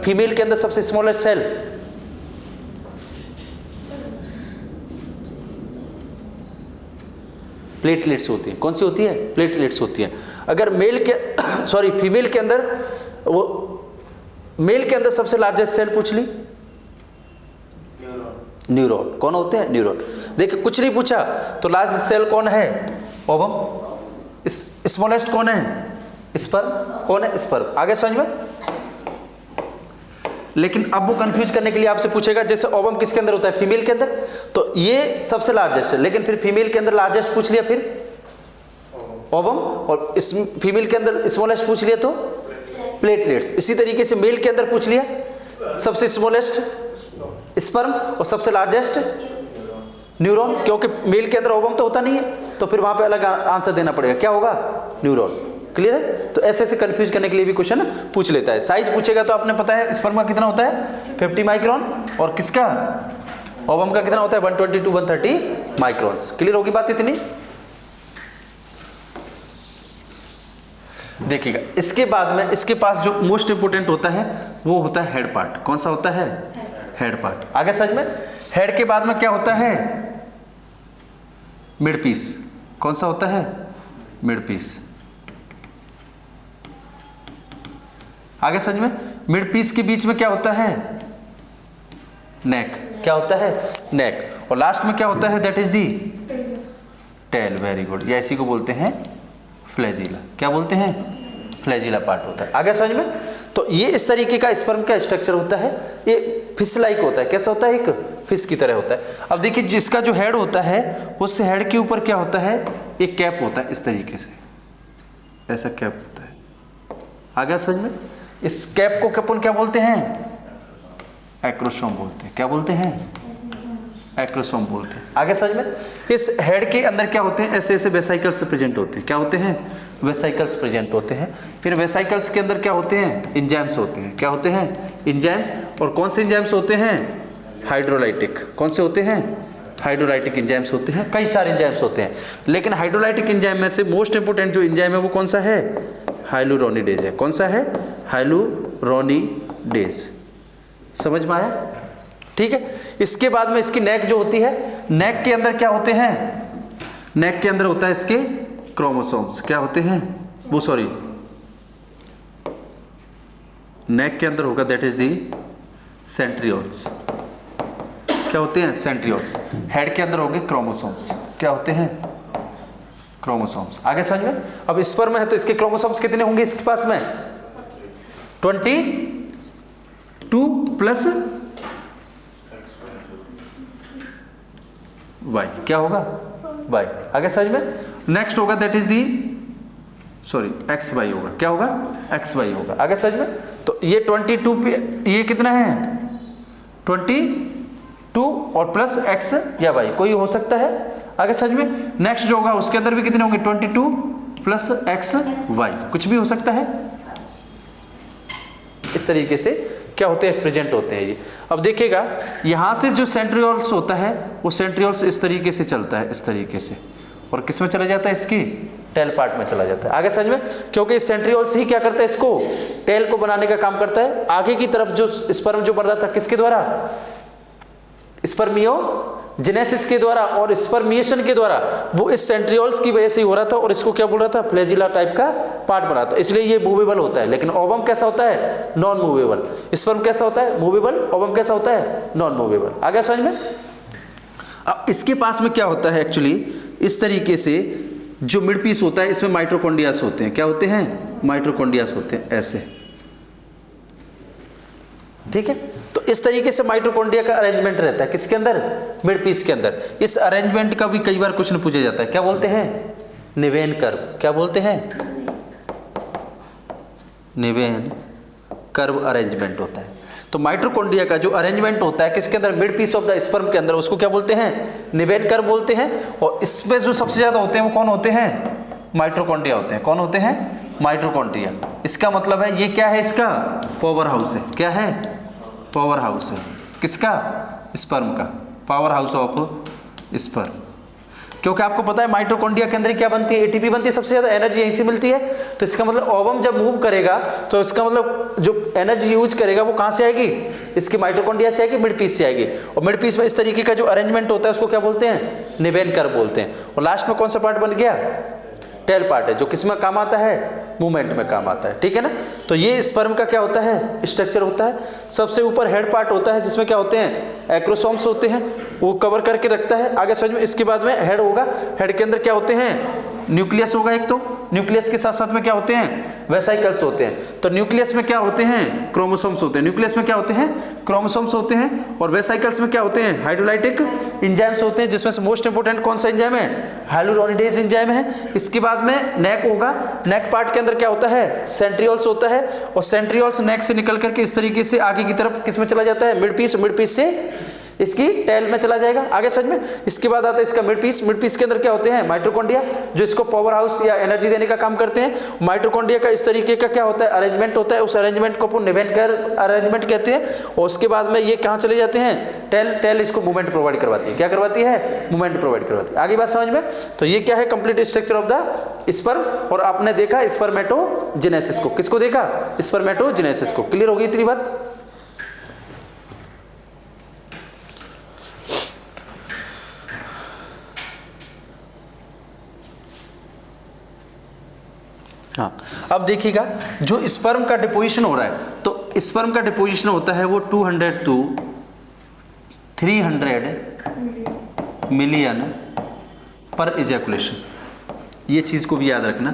फीमेल के अंदर सबसे स्मॉलेस्ट सेल प्लेटलेट्स होती है। कौन सी होती है, प्लेटलेट्स होती है। अगर फीमेल के अंदर, वो मेल के अंदर सबसे लार्जेस्ट सेल पूछ ली, न्यूरॉन। कौन होते हैं, न्यूरॉन। देखिए कुछ नहीं पूछा तो लार्जेस्ट सेल कौन है, ओवम। स्मॉलेस्ट कौन है, स्पर्म। कौन है, स्पर्म। आगे समझ में। लेकिन अब वो कंफ्यूज करने के लिए आपसे पूछेगा, जैसे ओवम किसके अंदर होता है, फीमेल के अंदर, तो ये सबसे लार्जेस्ट है। लेकिन फिर फीमेल के अंदर लार्जेस्ट पूछ लिया, फिर ओवम, और इस फीमेल के अंदर स्मॉलेस्ट पूछ लिया तो प्लेटलेट्स। इसी तरीके से मेल के अंदर पूछ लिया सबसे स्मॉलेस्ट स्पर्म और सबसे लार्जेस्ट न्यूरॉन, क्योंकि मेल के अंदर ओवम तो होता नहीं है, तो फिर वहां पे अलग आंसर देना पड़ेगा। क्या होगा, न्यूरॉन। क्लियर है। तो ऐसे कंफ्यूज करने के लिए भी क्वेश्चन पूछ लेता है। साइज पूछेगा तो आपने पता है स्पर्म का कितना होता है, 50 माइक्रोन, और किसका, ओवम का कितना होता है, 120 to 130 माइक्रोन्स। क्लियर होगी बात इतनी। देखिएगा इसके बाद में इसके पास जो मोस्ट इंपोर्टेंट होता है वो होता है हेड पार्ट। कौन सा होता है, हेड पार्ट। आगे समझ में। हेड के बाद में क्या होता है, मिड पीस। कौन सा होता है, मिड पीस। आगे समझ में। मिड पीस के बीच में क्या होता है, नेक। क्या होता है, नेक। और लास्ट में क्या होता है, that is the tail. Very good. या इसी को बोलते हैं फ्लैजिला। क्या बोलते हैं, फ्लैजिला पार्ट होता है। आगे समझ में। तो ये इस तरीके का स्पर्म का स्ट्रक्चर होता है। ये फिश लाइक होता है। कैसा होता है, एक फिश की तरह होता है। अब देखिए जिसका जो हेड होता है उस हेड के ऊपर क्या होता है, एक कैप होता है इस तरीके से, ऐसा कैप होता है। आगे समझ में। इस कैप को अपन क्या बोलते हैं, एक्रोसोम बोलते हैं। क्या बोलते हैं, एक्रोसोम बोलते हैं। आगे समझ में। इस हेड के अंदर क्या होते हैं, ऐसे ऐसे वेसाइकल्स प्रेजेंट होते हैं। क्या होते हैं, वेसाइकल्स प्रेजेंट होते हैं। फिर वेसाइकल्स के अंदर क्या होते हैं, एंजाइम्स होते हैं। क्या होते हैं, एंजाइम्स। और कौन से एंजाइम्स होते हैं, हाइड्रोलाइटिक। कौन से होते हैं, हाइड्रोलाइटिक एंजाइम्स होते हैं। कई सारे एंजाइम्स होते हैं, लेकिन हाइड्रोलाइटिक एंजाइम में से मोस्ट इंपोर्टेंट जो एंजाइम है वो कौन सा है, हाइलुरोनिडेज है। कौन सा है, हाइलुरोनिडेज। समझ में आया, ठीक है। इसके बाद में इसकी नेक जो होती है, नेक के अंदर क्या होते हैं, नेक के अंदर होता है इसके क्रोमोसोम्स। क्या होते हैं, वो सॉरी नेक के अंदर होगा, दैट इज दी सेंट्रियोल्स। क्या होते हैं, सेंट्रियोल्स। हेड के अंदर होंगे क्रोमोसोम्स। क्या होते हैं, क्रोमोसोम्स। आगे समझ में। अब स्पर्म है तो इसके क्रोमोसोम्स कितने होंगे इसके पास में, 22 प्लस y। क्या होगा, y। आगे समझ में। नेक्स्ट होगा that is the sorry X Y होगा। क्या होगा, एक्स वाई होगा। आगे समझ में। तो ये 22 पे ये कितना है, 22 और प्लस एक्स या वाई कोई हो सकता है। आगे समझ में। नेक्स्ट जो होगा उसके अंदर भी कितने होंगे, 22 प्लस एक्स वाई, कुछ भी हो सकता है। इस तरीके से क्या होते हैं, प्रेजेंट होते हैं ये। अब देखिएगा यहाँ से जो सेंट्रियोल्स होता है वो सेंट्रियोल्स इस तरीके से चलता है, इस तरीके से, और किस में चला जाता है, इसकी टेल पार्ट में चला जाता है। आगे समझ में, क्योंकि सेंट्रियोल्स ही क्या करता है, इसको टेल को बनाने का काम करता है। आगे की तरफ जो स्पर्म जो बन रहा था किसके द्वारा, स्पर्मियोजेनेसिस के द्वारा और स्पर्मिएशन के द्वारा, वो इस सेंट्रियोल्स की वजह से ही हो रहा था, और इसको क्या बोल रहा था, फ्लैजिला टाइप का पार्ट बना था, इसलिए ये मूवेबल होता है। लेकिन ओवम कैसा होता है, नॉन मूवेबल। स्पर्म कैसा होता है, मूवेबल। ओवम कैसा होता है, नॉन मूवेबल। आगे समझ में। अब इसके पास में क्या होता है एक्चुअली, इस तरीके से जो मिड पीस होता है इसमें माइटोकॉन्ड्रियास होते हैं। क्या होते हैं, माइटोकॉन्ड्रियास होते हैं, ऐसे, ठीक है। तो इस तरीके से माइटोकॉन्ड्रिया का अरेंजमेंट रहता है किसके अंदर, मिड पीस के अंदर। इस अरेंजमेंट का भी कई बार क्वेश्चन पूछा जाता है, क्या बोलते हैं, नेवेन कर्व। क्या बोलते हैं, नेवेन कर्व अरेंजमेंट होता है। तो माइटोकॉन्ड्रिया का जो अरेंजमेंट होता है किसके अंदर, mid piece of the sperm के अंदर, उसको क्या बोलते हैं, नेवेन कर्व बोलते हैं। और इसमें जो सबसे ज्यादा होते हैं वो कौन होते हैं, माइटोकॉन्ड्रिया होते हैं। कौन होते हैं, माइटोकॉन्ड्रिया। इसका मतलब है ये क्या है, इसका पावर हाउस है। क्या है, पावर हाउस है, किसका, स्पर्म का, पावर हाउस ऑफ स्पर्म। क्योंकि आपको पता है माइटोकॉन्ड्रिया के अंदर क्या बनती है, एटीपी बनती है, सबसे ज्यादा एनर्जी यहीं से मिलती है। तो इसका मतलब ओवम जब मूव करेगा तो इसका मतलब जो एनर्जी यूज करेगा वो कहां से आएगी, इसकी माइटोकॉन्ड्रिया से आएगी, मिड पीस से आएगी। और मिड पीस में इस तरीके का जो अरेंजमेंट होता है उसको क्या बोलते हैं, नेवेन कर्व बोलते हैं। और लास्ट में कौन सा पार्ट बन गया, टेल पार्ट है, जो किस में काम आता है, मूवमेंट में काम आता है, ठीक है ना। तो ये स्पर्म का क्या होता है, स्ट्रक्चर होता है। सबसे ऊपर हेड पार्ट होता है जिसमें क्या होते हैं, एक्रोसोम्स होते हैं, वो कवर करके रखता है। आगे समझ में। इसके बाद में हेड होगा, हेड के अंदर क्या होते हैं, न्यूक्लियस होगा एक, तो न्यूक्लियस के साथ साथ में क्या होते हैं, वेसाइकल्स होते हैं। तो न्यूक्लियस में क्या होते हैं, क्रोमोसोम्स होते हैं। न्यूक्लियस में क्या होते हैं, क्रोमोसोम्स होते हैं। और वेसाइकल्स में क्या होते हैं, हाइड्रोलाइटिक एंजाइम्स होते हैं, जिसमें से मोस्ट इंपोर्टेंट कौन सा एंजाइम है, हाइलुरोनिडेज एंजाइम है। इसके बाद में नेक होगा, नेक पार्ट के अंदर क्या होता है, सेंट्रियोल्स होता है। और सेंट्रियोल्स नेक से निकल करके इस तरीके से आगे की तरफ किस में चला जाता है, मिड पीस, मिड पीस से इसकी टेल में चला जाएगा। आगे समझ में। इसके बाद आता है इसका मिड पीस। मिड पीस के अंदर क्या होते हैं, माइटोकॉन्ड्रिया, जो इसको पावर हाउस या एनर्जी देने का काम करते हैं। माइटोकॉन्ड्रिया का इस तरीके का क्या होता है, अरेंजमेंट होता है। उस अरेंजमेंट को अपन नेवेन कर्व अरेंजमेंट कहते हैं। और उसके बाद में ये कहाँ चले जाते हैं, टेल। टेल इसको मूवमेंट प्रोवाइड करवाती है। क्या करवाती है, मूवमेंट प्रोवाइड करवाती है। आगे बात समझ में। तो ये क्या है, complete structure of the sperm. और आपने देखा स्पर्मेटोजेनेसिस को, किसको देखा, स्पर्मेटोजेनेसिस को। क्लियर होगी इतनी बात। हाँ, अब देखिएगा जो स्पर्म का डिपोजिशन हो रहा है, तो स्पर्म का डिपोजिशन होता है वो 200 to 300 मिलियन पर इजैकुलेशन। ये चीज़ को भी याद रखना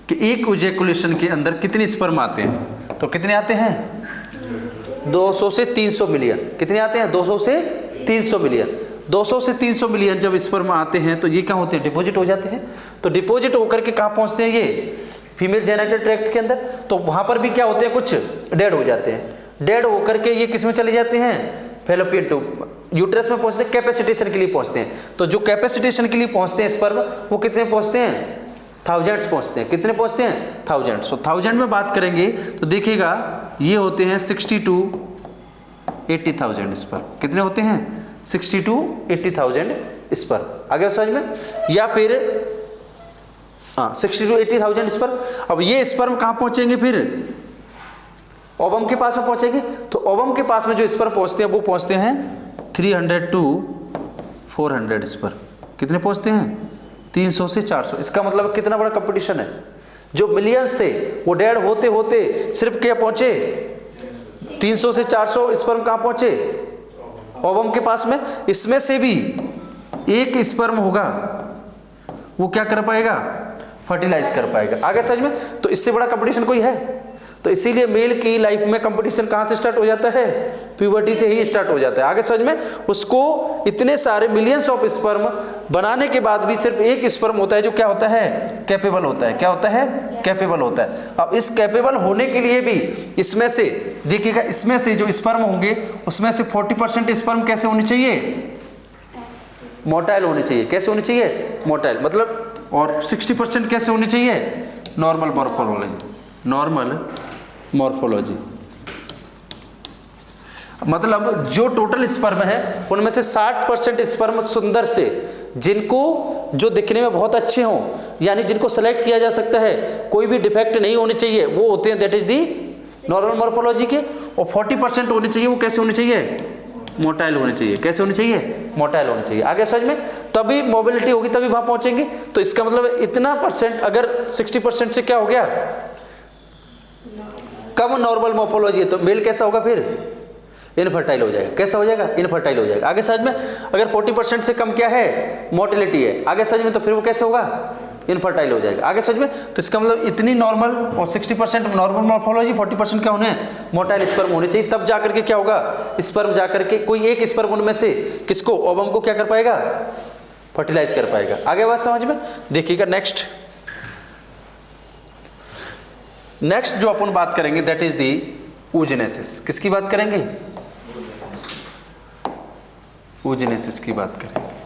कि एक इजैकुलेशन के अंदर कितने स्पर्म आते हैं, तो कितने आते हैं, 200 से 300 मिलियन। कितने आते हैं, 200 से 300 मिलियन। 200 से 300 मिलियन जब स्पर्म आते हैं तो ये क्या होते हैं, डिपॉजिट हो जाते हैं। तो डिपॉजिट होकर के कहाँ पहुँचते हैं, ये फीमेल जेनिटल ट्रैक्ट के अंदर। तो वहाँ पर भी क्या होते हैं, कुछ डेड हो जाते हैं। डेड होकर के ये किस में चले जाते हैं, फैलोपियन ट्यूब, यूट्रस में पहुँचते हैं, कैपेसिटेशन के लिए पहुँचते हैं। तो जो कैपेसिटेशन के लिए पहुँचते हैं स्पर्म, वो कितने पहुँचते हैं, थाउजेंड्स पहुँचते हैं। कितने पहुँचते हैं, थाउजेंड्स। तो थाउजेंड में बात करेंगे तो देखिएगा ये होते हैं 60 to 80,000 स्पर्म। कितने होते हैं, 60 to 80,000 स्पर्म। आगे समझ में। या फिर 60 to 80,000 स्पर्म। अब ये स्पर्म कहाँ पहुंचेंगे, फिर ओवम के पास में पहुंचेंगे। तो ओवम के पास में जो स्पर्म पहुंचते हैं वो पहुंचते हैं 300 to 400 स्पर्म। कितने पहुंचते हैं, 300 से 400। इसका मतलब कितना बड़ा कंपटीशन है। जो मिलियंस थे वो डेड होते होते सिर्फ क्या पहुंचे, 300 से 400 स्पर्म कहाँ पहुंचे, ओवम के पास में। इसमें से भी एक स्पर्म होगा वो क्या कर पाएगा, फर्टिलाइज कर पाएगा। आगे समझ में। तो इससे बड़ा कंपटीशन कोई है। तो इसीलिए मेल की लाइफ में कंपटीशन कहाँ से स्टार्ट हो जाता है, प्यूबर्टी से ही स्टार्ट हो जाता है। आगे समझ में। उसको इतने सारे मिलियंस ऑफ स्पर्म बनाने के बाद भी सिर्फ एक स्पर्म होता है जो क्या होता है, कैपेबल होता है। क्या होता है, कैपेबल होता है। अब इस कैपेबल होने के लिए भी इसमें से देखिएगा, इसमें से जो स्पर्म होंगे उसमें से 40% स्पर्म कैसे होने चाहिए, मोटाइल होने चाहिए। कैसे होने चाहिए, मोटाइल मतलब। और 60% कैसे होनी चाहिए, नॉर्मल मॉर्फोलॉजी, नॉर्मल मॉर्फोलॉजी। मतलब जो टोटल स्पर्म है उनमें से 60% स्पर्म सुंदर से, जिनको जो दिखने में बहुत अच्छे हों, यानी जिनको सेलेक्ट किया जा सकता है, कोई भी डिफेक्ट नहीं होनी चाहिए, वो होते हैं that is the normal morphology के। और 40% होने चाहिए, वो कैसे होने चाहिए? मोटाइल होने चाहिए। कैसे होने चाहिए? मोटाइल होने चाहिए। आगे समझ में? तभी मोबिलिटी होगी, तभी वहां पहुंचेंगे। तो इसका मतलब इतना परसेंट, अगर 60% से क्या हो गया, कम नॉर्मल मॉर्फोलॉजी है, तो मेल कैसा होगा फिर? इनफर्टाइल हो जाएगा। कैसा हो जाएगा? इनफर्टाइल हो जाएगा। आगे समझ में? अगर 40% से कम क्या है? मोटिलिटी है। आगे समझ में? तो फिर वो कैसे होगा? इनफर्टाइल हो जाएगा। आगे समझ में? तो इसका मतलब इतनी नॉर्मल और 60% नॉर्मल मॉर्फोलॉजी, 40% क्या होने? मोटाइल स्पर्म होने चाहिए। तब जाकर के क्या होगा? स्पर्म जाकर के कोई एक स्पर्म उनमें से किसको, ओवम को क्या कर पाएगा? फर्टिलाइज कर पाएगा। आगे बात समझ में? देखिएगा नेक्स्ट जो अपन बात करेंगे दैट इज दी oogenesis। किसकी बात करेंगे? oogenesis की बात करेंगे।